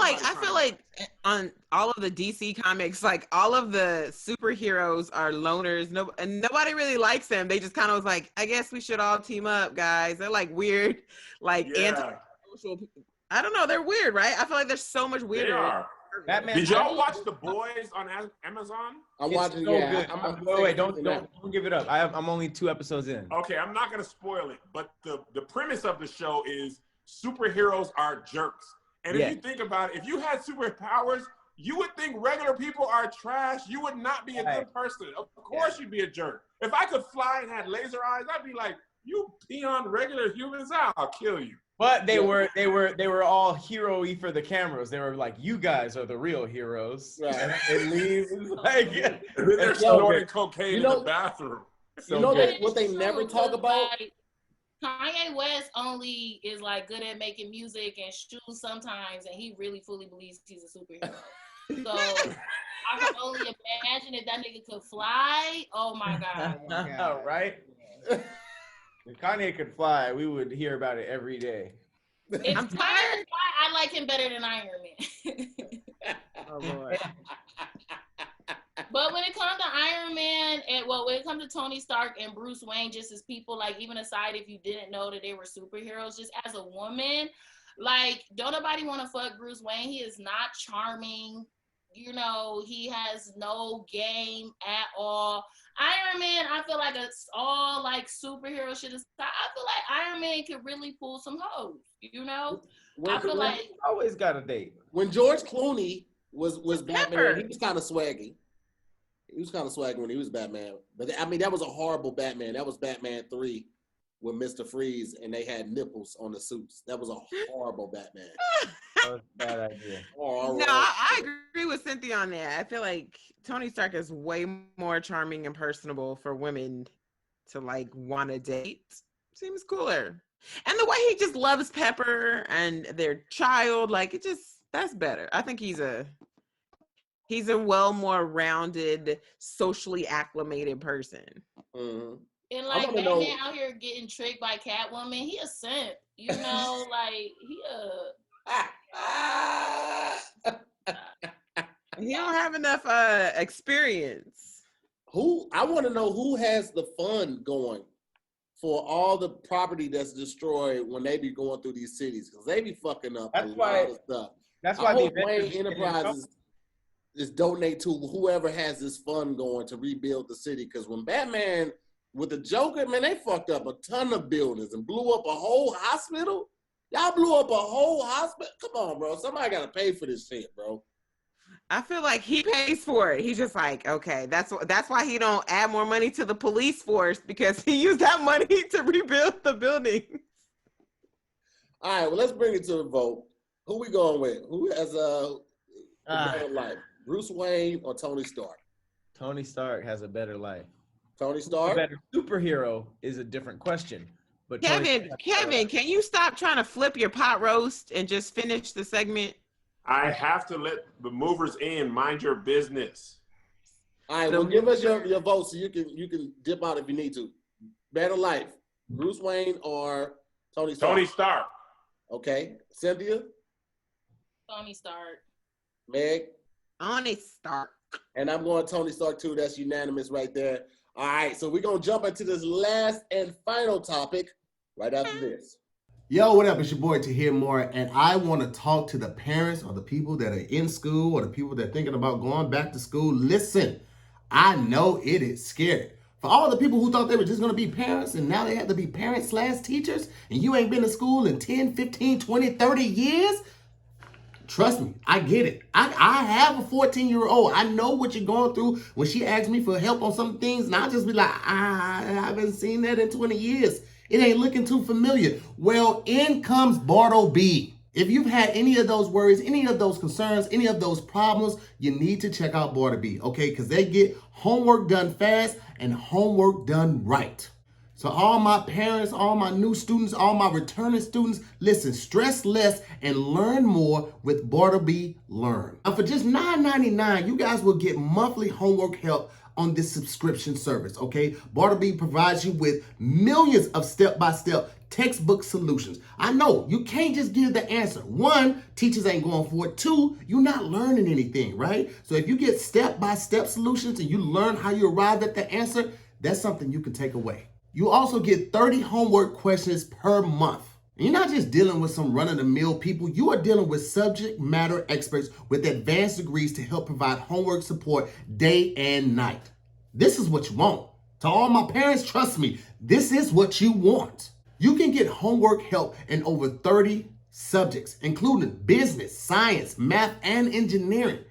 like on all of the DC comics, like all of the superheroes are loners. And nobody really likes them. They just kind of was like, I guess we should all team up, guys. They're like weird, like anti-social. I don't know. They're weird, right? I feel like there's so much weirder. They are. Batman. Did y'all watch The Boys on Amazon? I'm It's watching. so Yeah, good. Wait, don't give it up. I'm only 2 episodes in. Okay, I'm not gonna spoil it, but the premise of the show is superheroes are jerks. And if you think about it, if you had superpowers, you would think regular people are trash. You would not be a good person. Of course you'd be a jerk. If I could fly and had laser eyes, I'd be like, you pee on regular humans, I'll kill you. But they were all hero-y for the cameras. They were like, you guys are the real heroes. Right. And it leaves like And then they're snorting cocaine in the bathroom. You know what they never talk about? Like, Kanye West only is like good at making music and shoes sometimes, and he really fully believes he's a superhero. So I can only imagine if that nigga could fly. Oh my god! Right? If Kanye could fly, we would hear about it every day. If Kanye could fly, I like him better than Iron Man. Oh Lord. But when it comes to Iron Man and when it comes to Tony Stark and Bruce Wayne, just as people, like, even aside if you didn't know that they were superheroes, just as a woman, like, don't nobody want to fuck Bruce Wayne. He is not charming. You know, he has no game at all. Iron Man, I feel like it's all like superhero shit. I feel like Iron Man could really pull some hoes. You know, I feel like always got a date. When George Clooney was Batman, Pepper. he was kind of swaggy. He was kind of swaggy when he was Batman. But I mean, that was a horrible Batman. That was Batman 3 with Mr. Freeze, and they had nipples on the suits. That was a horrible Batman. That was a bad idea. No, I agree with Cynthia on that. I feel like Tony Stark is way more charming and personable for women to like want to date. Seems cooler. And the way he just loves Pepper and their child, like that's better. I think he's a well more rounded, socially acclimated person. Mm-hmm. And like Batman out here getting tricked by Catwoman, he a simp. You know, like he He don't have enough experience. I want to know who has the fund going for all the property that's destroyed when they be going through these cities, because they be fucking up a lot of stuff. That's why the Wayne Enterprises is donate to whoever has this fund going to rebuild the city. Because when Batman with the Joker, man, they fucked up a ton of buildings and blew up a whole hospital. Y'all blew up a whole hospital. Come on, bro. Somebody got to pay for this shit, bro. I feel like he pays for it. He's just like, okay, that's why he don't add more money to the police force, because he used that money to rebuild the building. All right, well, let's bring it to the vote. Who we going with? Who has a better life? Bruce Wayne or Tony Stark? Tony Stark has a better life. Tony Stark? A better superhero is a different question. But Kevin, can you stop trying to flip your pot roast and just finish the segment? I have to let the movers in. Mind your business. All right, well, give us your vote so you can dip out if you need to. Better life, Bruce Wayne or Tony Stark? Tony Stark. Okay. Cynthia? Tony Stark. Meg? Tony Stark. And I'm going Tony Stark too. That's unanimous right there. All right, so we're going to jump into this last and final topic right after this. Yo, what up? It's your boy To Hear More, and I want to talk to the parents or the people that are in school or the people that are thinking about going back to school. Listen, I know it is scary. For all the people who thought they were just going to be parents and now they have to be parents/teachers, and you ain't been to school in 10, 15, 20, 30 years, trust me, I get it. I have a 14-year-old. I know what you're going through when she asks me for help on some things, and I'll just be like, I haven't seen that in 20 years. It ain't looking too familiar. Well, in comes Bartleby. If you've had any of those worries, any of those concerns, any of those problems, you need to check out Bartleby, okay? Because they get homework done fast and homework done right. So all my parents, all my new students, all my returning students, listen, stress less and learn more with Bartleby Learn. Now for just $9.99, you guys will get monthly homework help on this subscription service, okay? Bartleby provides you with millions of step-by-step textbook solutions. I know you can't just give the answer. One, teachers ain't going for it. Two, you're not learning anything, right? So if you get step-by-step solutions and you learn how you arrive at the answer, that's something you can take away. You also get 30 homework questions per month. And you're not just dealing with some run-of-the-mill people, you are dealing with subject matter experts with advanced degrees to help provide homework support day and night. This is what you want. To all my parents, trust me, this is what you want. You can get homework help in over 30 subjects, including business, science, math, and engineering.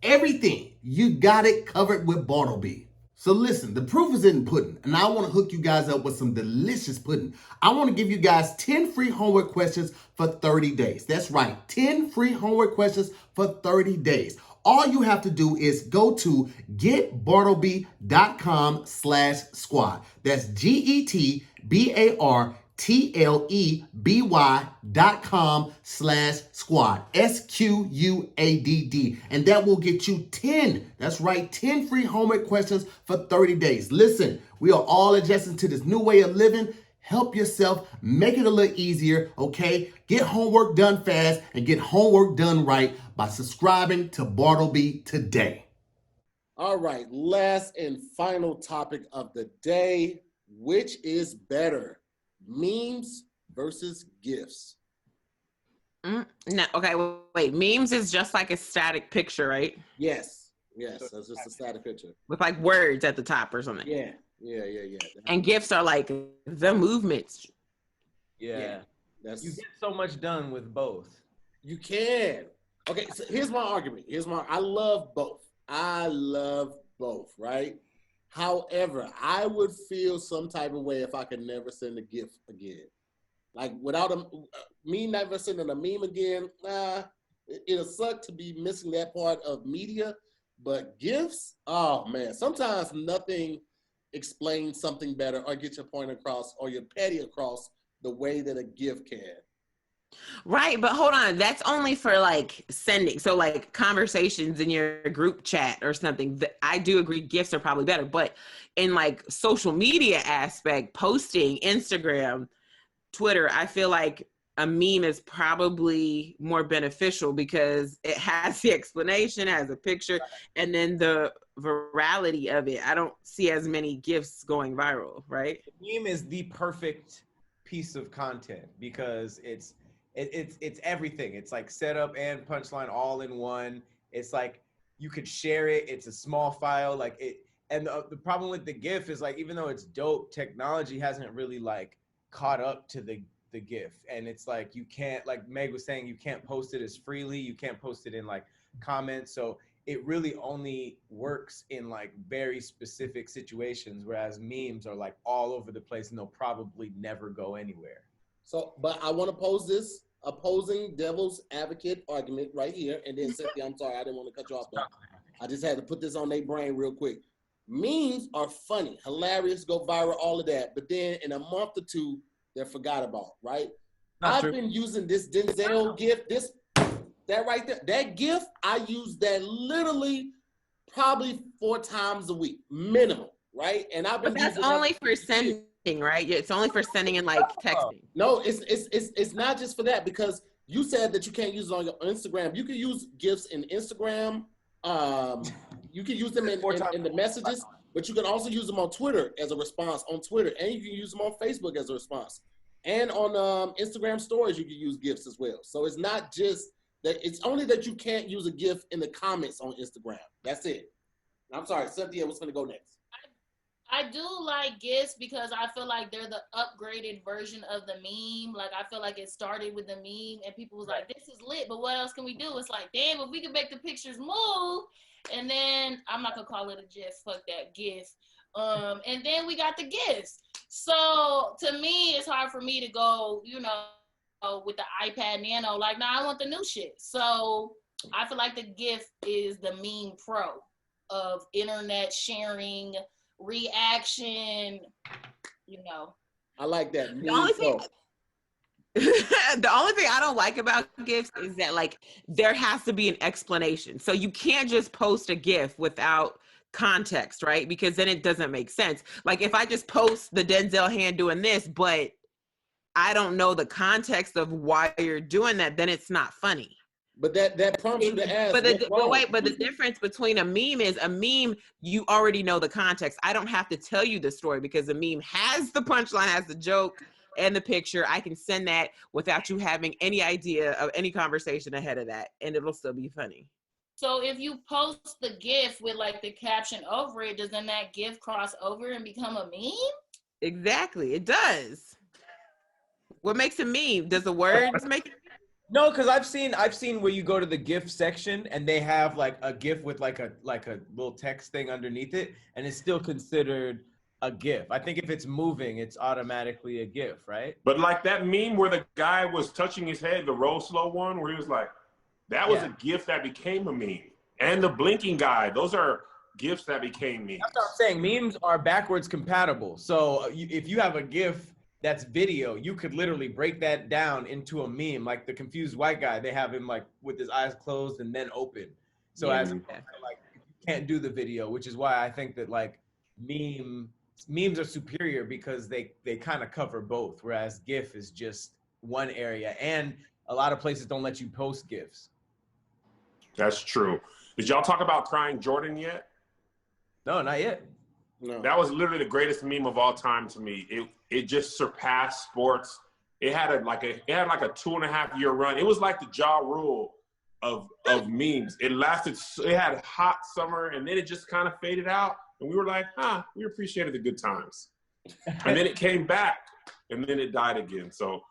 Everything, you got it covered with Bartleby. So listen, the proof is in the pudding, and I want to hook you guys up with some delicious pudding. I want to give you guys 10 free homework questions for 30 days. That's right, 10 free homework questions for 30 days. All you have to do is go to getbartleby.com/squad. That's GETBARTLEBY.com/squad. SQUADD. And that will get you 10. That's right, 10 free homework questions for 30 days. Listen, we are all adjusting to this new way of living. Help yourself, make it a little easier, okay? Get homework done fast and get homework done right by subscribing to Bartleby today. All right, last and final topic of the day. Which is better, memes versus GIFs? No, okay, wait. Memes is just like a static picture, right? Yes, that's just a static picture. With like words at the top or something. Yeah. And GIFs are like the movements. Yeah. That's, you get so much done with both. You can. Okay, so here's my argument. I love both. Right? However, I would feel some type of way if I could never send a GIF again. Like without me never sending a meme again, it'll suck to be missing that part of media. But GIFs, oh man, sometimes nothing explains something better or get your point across or your petty across the way that a GIF can. Right, but hold on, that's only for like sending. So like conversations in your group chat or something. I do agree GIFs are probably better, but in like social media aspect, posting, Instagram, Twitter, I feel like a meme is probably more beneficial because it has the explanation, has a picture, and then the virality of it. I don't see as many GIFs going viral, right? The meme is the perfect piece of content because it's everything. It's like setup and punchline all in one. It's like you could share it. It's a small file, like it. And the problem with the GIF is like, even though it's dope, technology hasn't really like caught up to the GIF. And it's like, you can't, like Meg was saying, you can't post it as freely. You can't post it in like comments. So it really only works in like very specific situations, whereas memes are like all over the place and they'll probably never go anywhere. So, but I want to pose this opposing devil's advocate argument right here. And then Cynthia, I'm sorry, I didn't want to cut you off, but I just had to put this on their brain real quick. Memes are funny, hilarious, go viral, all of that. But then in a month or two, they're forgot about, right? I've been using this Denzel GIF, that right there, that GIF, I use that literally probably 4 times a week, minimum, right? And I've been. But that's only for sending, right? It's only for sending and like texting. No, it's not just for that, because you said that you can't use it on your Instagram. You can use GIFs in Instagram. You can use them in the messages, but you can also use them on Twitter as a response on Twitter, and you can use them on Facebook as a response. And on Instagram stories, you can use GIFs as well. So it's not just that, it's only that you can't use a GIF in the comments on Instagram. That's it. I'm sorry, Cynthia, what's going to go next? I do like GIFs because I feel like they're the upgraded version of the meme. Like, I feel like it started with the meme and people was like, this is lit, but what else can we do? It's like, damn, if we could make the pictures move. And then, I'm not going to call it a GIF, fuck that, GIF. And then we got the GIFs. So, to me, it's hard for me to go, you know, with the iPad Nano, like, no, I want the new shit. So I feel like the GIF is the meme pro of internet sharing, reaction, you know. I like that. The only thing I don't like about GIFs is that like there has to be an explanation. So you can't just post a GIF without context, right? Because then it doesn't make sense. Like if I just post the Denzel hand doing this, but I don't know the context of why you're doing that, then it's not funny. But that prompts you to ask. But the difference between a meme is a meme, you already know the context. I don't have to tell you the story because the meme has the punchline, has the joke and the picture. I can send that without you having any idea of any conversation ahead of that, and it'll still be funny. So if you post the GIF with like the caption over it, does then that GIF cross over and become a meme? Exactly, it does. What makes a meme? Does the words make it? No, because I've seen where you go to the GIF section and they have like a GIF with like a little text thing underneath it, and it's still considered a GIF. I think if it's moving, it's automatically a GIF, right? But like that meme where the guy was touching his head, the roll slow one, where he was like, that was a GIF that became a meme. And the blinking guy, those are GIFs that became memes. That's what I'm saying. Memes are backwards compatible. So if you have a GIF that's video, you could literally break that down into a meme. Like the confused white guy, they have him like with his eyes closed and then open. So as like you can't do the video, which is why I think that like memes are superior because they kind of cover both, whereas GIF is just one area, and a lot of places don't let you post GIFs. That's true. Did y'all talk about Crying Jordan yet? No, not yet. No. That was literally the greatest meme of all time to me. It just surpassed sports. It had like a 2.5 year run. It was like the Ja Rule of memes. It had a hot summer, and then it just kind of faded out. And we were like, we appreciated the good times. And then it came back, and then it died again. So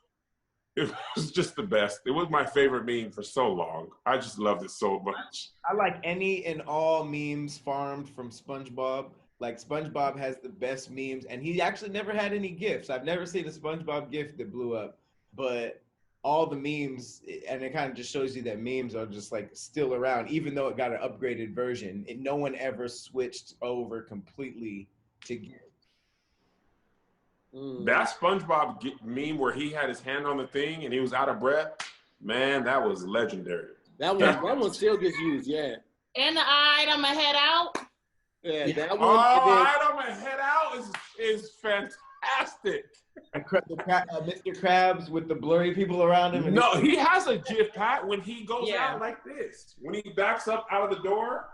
it was just the best. It was my favorite meme for so long. I just loved it so much. I like any and all memes farmed from SpongeBob. Like SpongeBob has the best memes, and he actually never had any GIFs. I've never seen a SpongeBob GIF that blew up, but all the memes, and it kind of just shows you that memes are just like still around, even though it got an upgraded version. No one ever switched over completely to GIFs. That SpongeBob meme where he had his hand on the thing and he was out of breath, man, that was legendary. That one still gets used, yeah. And the item head out. Yeah, that one. Item head out is fantastic. Mr. Krabs with the blurry people around him. No, he has a GIF, Pat, when he goes out like this. When he backs up out of the door.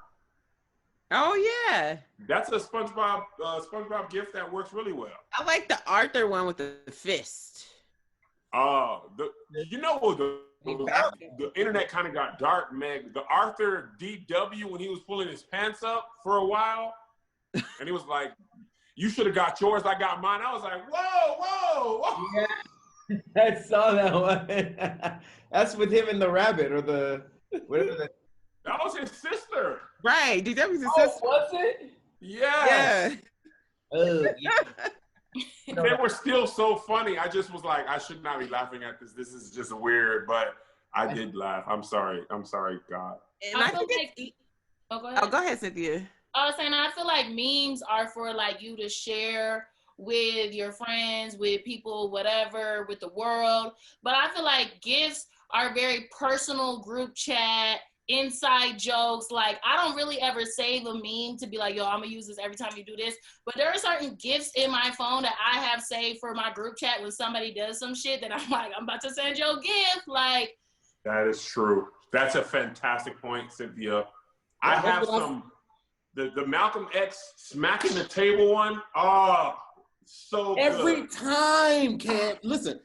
Oh yeah, that's a SpongeBob GIF that works really well. I like the Arthur one with the fist. The internet kind of got dark, Meg. The Arthur DW when he was pulling his pants up for a while, and he was like, "You should have got yours. I got mine." I was like, "Whoa!" Yeah, I saw that one. That's with him and the rabbit or the whatever the. That was his sister. Right. DW was his sister. Was it? Yes. Yeah. They were still so funny. I just was like, I should not be laughing at this. This is just weird, but I did laugh. I'm sorry, God. And I think go ahead. Oh, go ahead, Cynthia. I was saying, I feel like memes are for like you to share with your friends, with people, whatever, with the world. But I feel like GIFs are very personal, group chat, inside jokes. Like, I don't really ever save a meme to be like, yo, I'm gonna use this every time you do this. But there are certain GIFs in my phone that I have saved for my group chat when somebody does some shit that I'm like, I'm about to send you a GIF. Like, that is true. That's a fantastic point, Cynthia. I have the Malcolm X smacking the table one. Oh, so every good. time, Kev. Listen,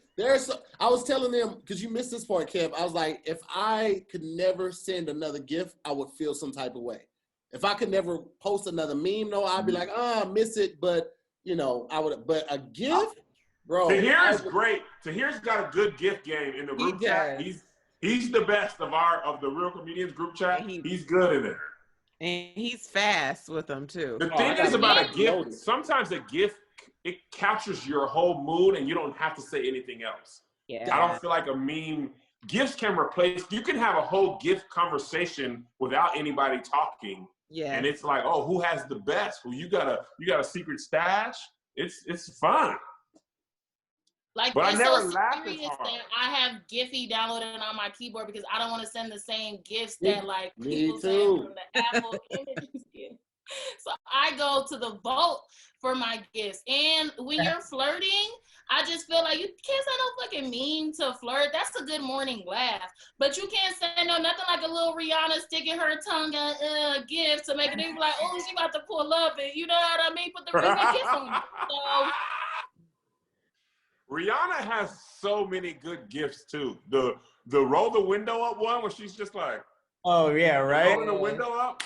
I was telling them, because you missed this part, Kev. I was like, if I could never send another GIF, I would feel some type of way. If I could never post another meme, no, I'd be like, I miss it, but I would. But a GIF, bro. Tahir's great. Tahir's got a good GIF game in the group chat. He's the best of the Real Comedians group chat. He's good in there. And he's fast with them too. The thing is about a GIF, sometimes a GIF, it captures your whole mood and you don't have to say anything else. Yeah. I don't feel like a meme. GIFs can replace. You can have a whole GIF conversation without anybody talking. Yeah. And it's like, oh, who has the best? Who you got a secret stash? It's fun. Like, but it's I never so laughed serious as hard. that I have Giphy downloaded on my keyboard because I don't want to send the same gifts that like Me people send too. from the Apple images gift. So I go to the vault for my gifts. And when you're flirting, I just feel like you can't send no fucking meme to flirt. That's a good morning laugh. But you can't send no nothing like a little Rihanna sticking her tongue at gift to make it be like, oh, she about to pull up, and you know what I mean? Put the ring and kiss on it. So Rihanna has so many good gifts too. The roll the window up one where she's just like, oh yeah, right. rolling the window up.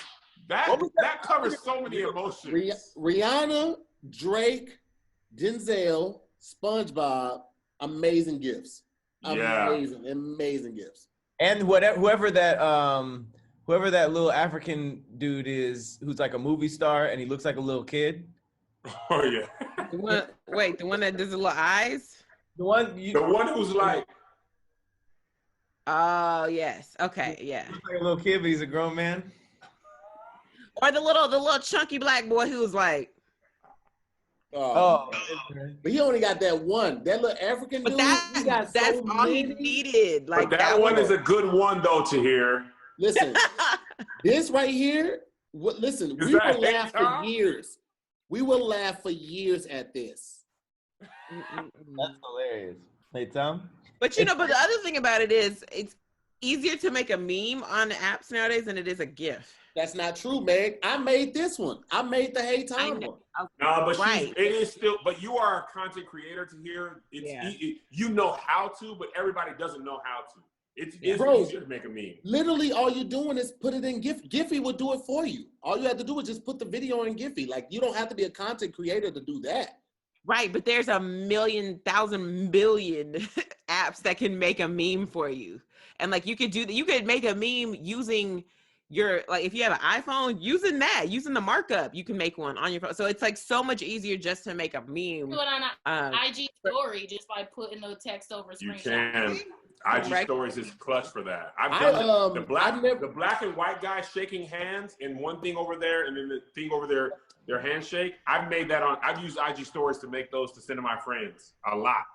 That covers so many emotions. Rihanna, Drake, Denzel, SpongeBob, amazing gifts. Yeah. Amazing gifts. And whoever that little African dude is, who's like a movie star and he looks like a little kid. Oh yeah. The one that does the little eyes? The one who's like, oh yes. Okay, yeah. He looks like a little kid, but he's a grown man. Or the little chunky black boy who's like, oh. But he only got that one. That little African dude, he got that's so all he many. needed. Like but that one is a good one though to hear. Listen, this right here, listen, Is we that will laugh Tom? for years. We will laugh for years at this. That's hilarious. Hey, Tom? But but the other thing about it is it's easier to make a meme on the apps nowadays than it is a GIF. That's not true, Meg. I made this one. I made the Hey Tom one. No, but right. it is still. But you are a content creator to hear. You know how to, but everybody doesn't know how to. It's easier to make a meme. Literally, all you're doing is put it in GIF. Giphy will do it for you. All you have to do is just put the video in Giphy. Like, you don't have to be a content creator to do that. Right, but there's a million, thousand, billion apps that can make a meme for you. And like you could make a meme using if you have an iPhone, using the markup, you can make one on your phone. So it's like so much easier just to make a meme. do it on an IG story just by putting the text over screenshot. You can. IG stories is clutch for that. I've done the black and white guy shaking hands and one thing over there and then the thing over there, their handshake. I've used IG stories to make those to send to my friends a lot.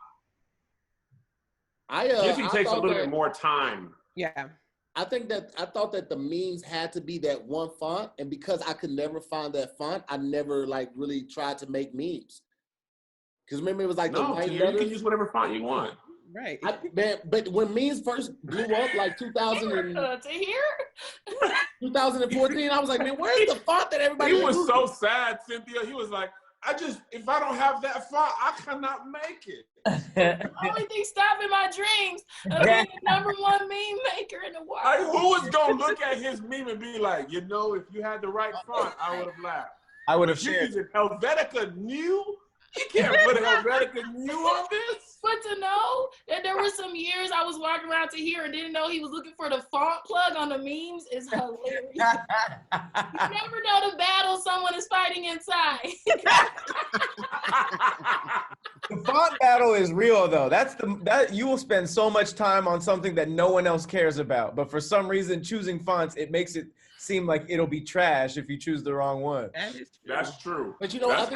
Giphy takes a little bit more time. Yeah. I thought that the memes had to be that one font, and because I could never find that font, I never like really tried to make memes. Because remember, it was like the white letters. You can use whatever font you want. Right. But when memes first blew up, like 2014, I was like, man, where's the font that everybody? He was so sad, Cynthia. He was like, if I don't have that font, I cannot make it. The only thing stopping my dreams of being the #1 meme maker in the world. Like, who was gonna look at his meme and be like, if you had the right font, I would have laughed. I would have You're shared. using Helvetica New? You can't put Helvetica New on this. But to know that there were some years I was walking around to here and didn't know he was looking for the font plug on the memes is hilarious. You never know the battle someone is fighting inside. The font battle is real though. That you will spend so much time on something that no one else cares about. But for some reason, choosing fonts, it makes it seem like it'll be trash if you choose the wrong one. That's true. But I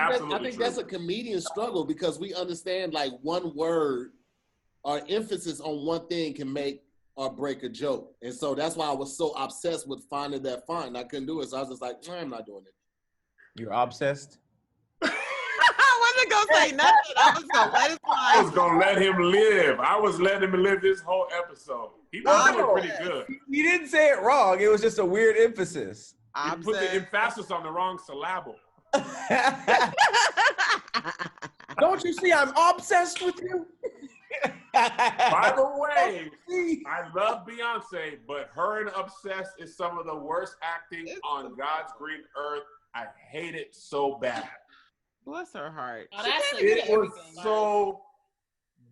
think that's a comedian struggle because we understand like one word or emphasis on one thing can make or break a joke. And so that's why I was so obsessed with finding that font and I couldn't do it. So I was just like, I'm not doing it. You're obsessed? I wasn't gonna say nothing. I was gonna let it slide. I was gonna let him live. I was letting him live this whole episode. He was doing pretty good. You didn't say it wrong. It was just a weird emphasis. You put the emphasis on the wrong syllable. Don't you see I'm obsessed with you? By the way, I love Beyonce, but her and Obsessed is some of the worst acting on God's green earth. I hate it so bad. Bless her heart. Oh, that's It was so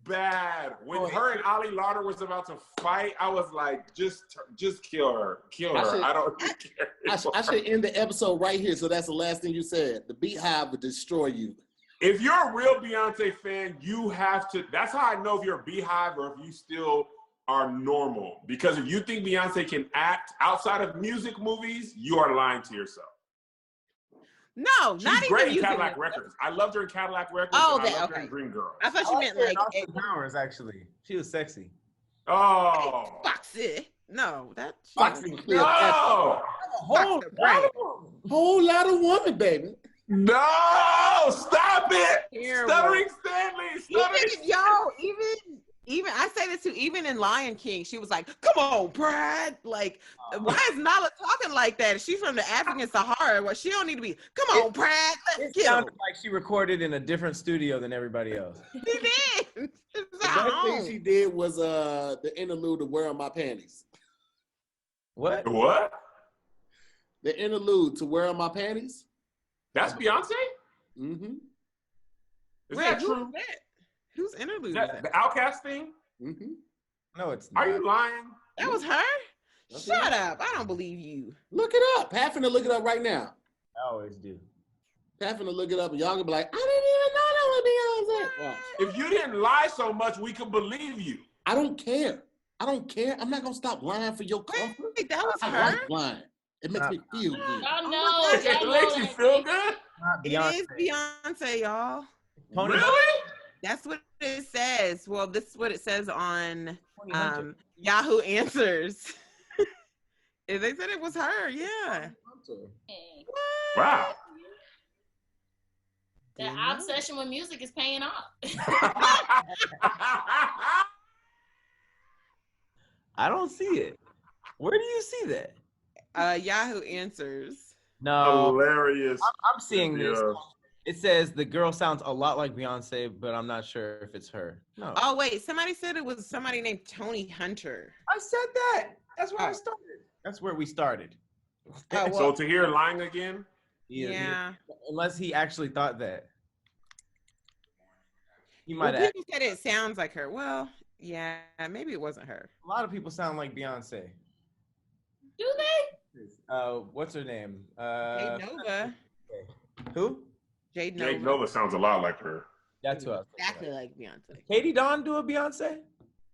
bad. When her and Ali Lauder was about to fight, I was like, just kill her. Kill her. I don't care. I should end the episode right here. So that's the last thing you said. The Beehive would destroy you. If you're a real Beyonce fan, you have to. That's how I know if you're a beehive or if you still are normal. Because if you think Beyonce can act outside of music movies, you are lying to yourself. No, She's not great even in Cadillac music. Records. I loved her in Cadillac Records. Oh, and I loved okay. her in Dream Girl. I thought you meant like Austin Powers. Actually, she was sexy. Oh, Foxy. No, that. Foxy was clear. no, Whole lot of woman, baby. no! Stop it! Terrible. Stuttering Stanley. Stuttering. Even I say this too. Even in Lion King, she was like, "Come on, Brad." Like, why is Nala talking like that? She's from the African Sahara. Well, she don't need to be. Come on, Brad. Let's It get sounded him. like she recorded in a different studio than everybody else. She did. The best thing she did was the interlude of "Where Are My Panties." What? What? The interlude to "Where Are My Panties." That's Beyonce? Mm-hmm. Is Wait, that who's true? that? Whose interlude Is is that that? the Outcast thing? Mm-hmm. No, it's not. Are you lying? That was her? That's Shut it. up. I don't believe you. Look it up. Pat finna look it up right now. I always do. Pat finna look it up, and y'all gonna be like, I didn't even know that was Beyonce. Watch. If you didn't lie so much, we could believe you. I don't care. I don't care. I'm not gonna stop lying for your comfort. Wait, that was I her? like lying. It makes me feel good. Y'all Oh know. my God. It Y'all makes know you that feel good? Not It Beyonce. is Beyonce, y'all. Tony Really? That's what it says. Well, this is what it says on Hunter. Yahoo Answers. They said it was her. Yeah. Wow. That obsession with music is paying off. I don't see it. Where do you see that? Yahoo Answers. No, Hilarious. I'm seeing this. Yeah. It says the girl sounds a lot like Beyonce, but I'm not sure if it's her. No. Oh wait, somebody said it was somebody named Tony Hunter. I said that. That's where I Oh. started. That's where we started. Oh, So to hear lying again? Yeah. Unless he actually thought that. He Well, might have. people said it sounds like her. Well, yeah, maybe it wasn't her. A lot of people sound like Beyonce. Do they? What's her name? Jade Nova. Who? Jade Jake Nova. Nova sounds a lot like her. That's who I was thinking Exactly of. like Beyonce. Katie Don do a Beyonce?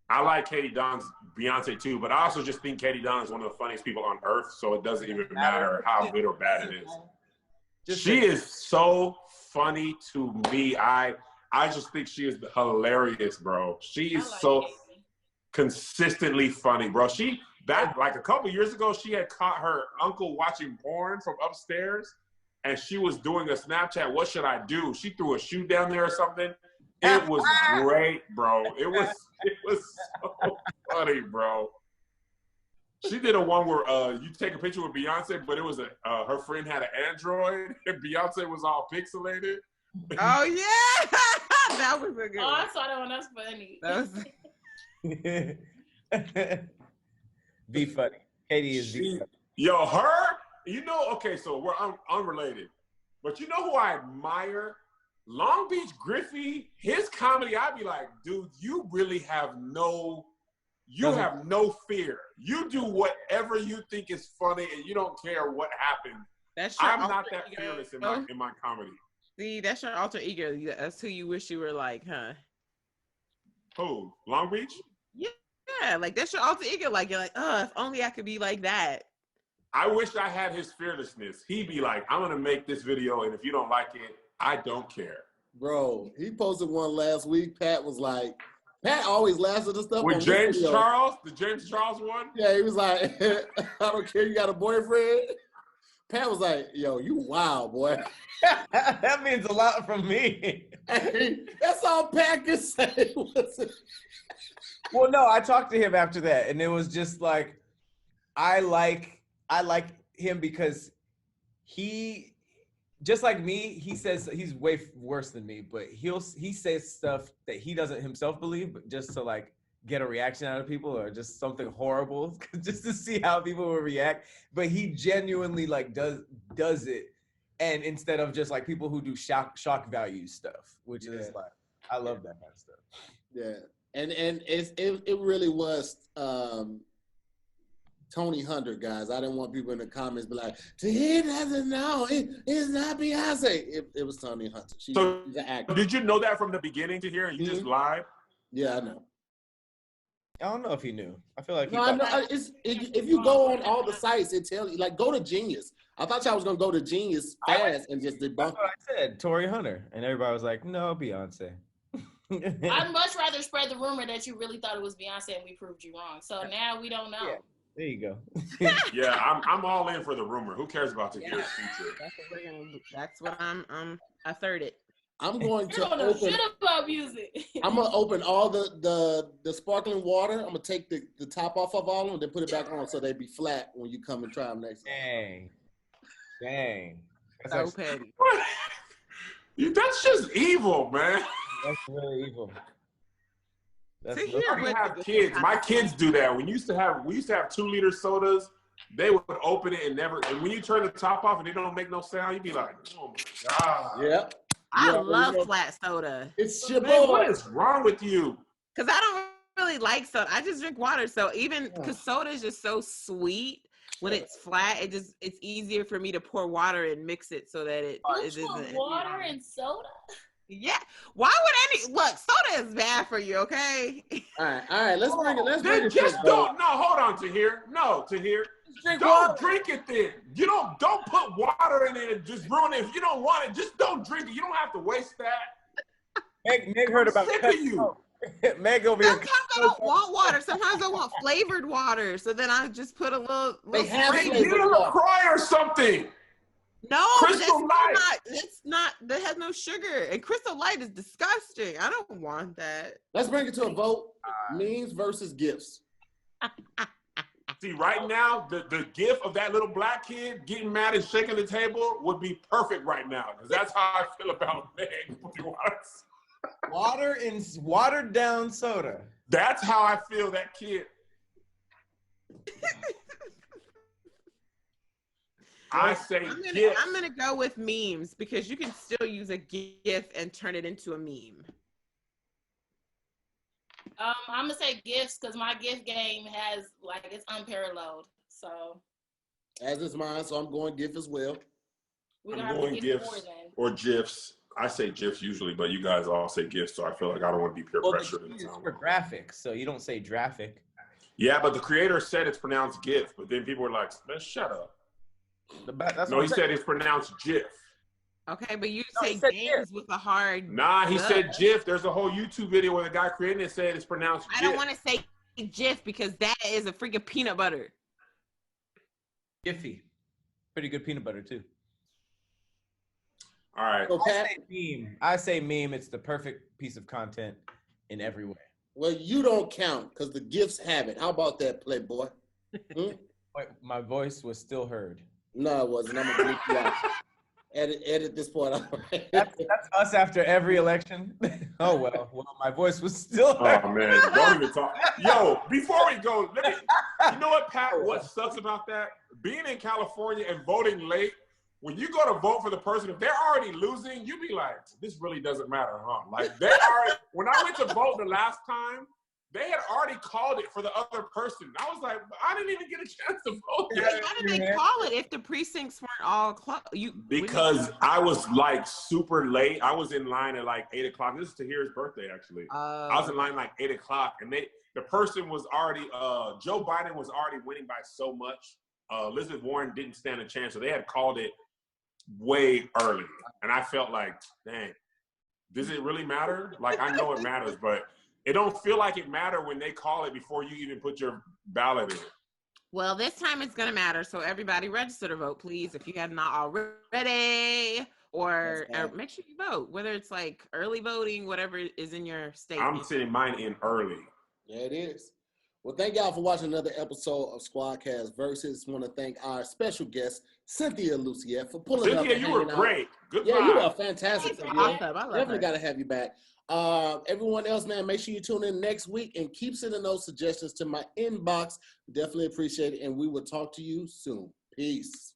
I like Katie Don's Beyonce too, but I also just think Katie Don is one of the funniest people on earth, so it doesn't even matter how good or bad it is. She is so funny to me. I just think she is hilarious, bro. She is so consistently funny, bro. She back like a couple years ago, she had caught her uncle watching porn from upstairs, and she was doing a Snapchat. What should I do? She threw a shoe down there or something. It was great, bro. It was so funny, bro. She did a one where you take a picture with Beyonce, but it was her friend had an Android and Beyonce was all pixelated. Oh yeah, that was a good Oh, I one. saw that one. That's funny. That was Be funny. Katie is be funny. Yo, her, you know, okay, so we're unrelated, but you know who I admire? Long Beach Griffey, his comedy, I'd be like, dude, you really have no fear. You do whatever you think is funny and you don't care what happened. that's your I'm not alter that ego. fearless in my comedy. See, that's your alter ego. That's who you wish you were like, huh? Who? Long Beach? Yeah, like that's your alter ego. Like you're like, oh, if only I could be like that. I wish I had his fearlessness. He'd be like, I'm gonna make this video, and if you don't like it, I don't care. Bro, he posted one last week. Pat was like, Pat always laughs at the stuff. With on James video. Charles, the James Charles one? Yeah, he was like, I don't care, you got a boyfriend? Pat was like, yo, you wild, boy. That means a lot from me. Hey, that's all Pat can say. Well, no, I talked to him after that, and it was just like, I like him because he, just like me, he says he's way worse than me, but he says stuff that he doesn't himself believe, but just to like get a reaction out of people or just something horrible, just to see how people will react. But he genuinely like does it, and instead of just like people who do shock value stuff, which is like, I love that kind of stuff. Yeah. And it really was Tony Hunter, guys. I didn't want people in the comments be like, he doesn't know. It's not Beyonce. It was Tony Hunter. She's an actor. Did you know that from the beginning to here and you just lied? Yeah, I know. I don't know if he knew. I feel like I know. If you go on all the sites, it tells you, like, go to Genius. I thought y'all was going to go to Genius fast and just debunk. That's what I said, Tory Hunter. And everybody was like, no, Beyonce. I'd much rather spread the rumor that you really thought it was Beyonce and we proved you wrong. So now we don't know. Yeah. There you go. Yeah, I'm all in for the rumor. Who cares about Tahir's future? That's what I third it. I'm going to don't know shit about music. I'm gonna open all the sparkling water. I'm gonna take the top off of all of them, then put it back on so they be flat when you come and try them next time. Dang. So petty. That's just evil, man. That's really evil. I have kids. My kids do that. We used to have 2-liter sodas. They would open it and when you turn the top off and it don't make no sound, you'd be like, oh my God. Yep. I love flat soda. It's your boy. What is wrong with you? Because I don't really like soda. I just drink water. So even because soda is just so sweet, when it's flat, it's easier for me to pour water and mix it so that it isn't. Water and soda? Yeah. Why would look, soda is bad for you, okay? All right. Let's bring it. Just don't. No, hold on, Tahir. No, Tahir. Don't drink it then. You don't put water in it and just ruin it. If you don't want it, just don't drink it. You don't have to waste that. Meg heard about sick of you. Meg over here. Sometimes I don't want water. Sometimes I want flavored water. So then I just put a little they have get a LaCroix or something. No, Crystal Light. It's not. That has no sugar. And Crystal Light is disgusting. I don't want that. Let's bring it to a vote. Memes versus gifts. See, right now, the gif of that little black kid getting mad and shaking the table would be perfect right now. Because that's how I feel about Meg. Water and watered down soda. That's how I feel that kid. I say I'm gonna go with memes because you can still use a GIF and turn it into a meme. I'm gonna say gifts because my gift game it's unparalleled. So as is mine, so I'm going GIF as well. I'm going GIFs or GIFs. I say GIFs usually, but you guys all say GIFs, so I feel like I don't want to be peer pressured. It's for graphics, so you don't say graphic. Yeah, but the creator said it's pronounced GIF, but then people were like, "Man, shut up." No, he said it's pronounced GIF. Okay, but you say games with a hard. Nah, he said GIF. There's a whole YouTube video where the guy creating it said it's pronounced GIF. I don't want to say GIF because that is a freaking peanut butter. Jiffy. Pretty good peanut butter, too. All right. Okay. I say meme. It's the perfect piece of content in every way. Well, you don't count because the gifts have it. How about that, Playboy? Wait, my voice was still heard. No, it wasn't. I'm gonna bleep you out. Edit this part out. That's us after every election. Oh well, my voice was still heard. Oh man, don't even talk. Yo, before we go, you know what, Pat? What sucks about that? Being in California and voting late. When you go to vote for the person, if they're already losing, you be like, this really doesn't matter, huh? Like when I went to vote the last time, they had already called it for the other person. I was like, I didn't even get a chance to vote. How did they call it if the precincts weren't all closed? Because I was like super late. I was in line at like 8 o'clock. This is Tahir's birthday, actually. I was in line like 8 o'clock, and the person was already, Joe Biden was already winning by so much. Elizabeth Warren didn't stand a chance, so they had called it way early. And I felt like, dang, does it really matter? Like, I know it matters, but it don't feel like it matter when they call it before you even put your ballot in. Well, this time it's going to matter. So everybody register to vote, please. If you have not already, or make sure you vote, whether it's like early voting, whatever is in your state. I'm sending mine in early. Yeah, it is. Well, thank y'all for watching another episode of Squadcast Versus. Want to thank our special guest, Cynthia Luciette, for pulling up. Cynthia, you were great. Good job. Yeah, you are fantastic. Awesome. I love Definitely got to have you back. Everyone else, man, make sure you tune in next week and keep sending those suggestions to my inbox. Definitely appreciate it, and we will talk to you soon. Peace.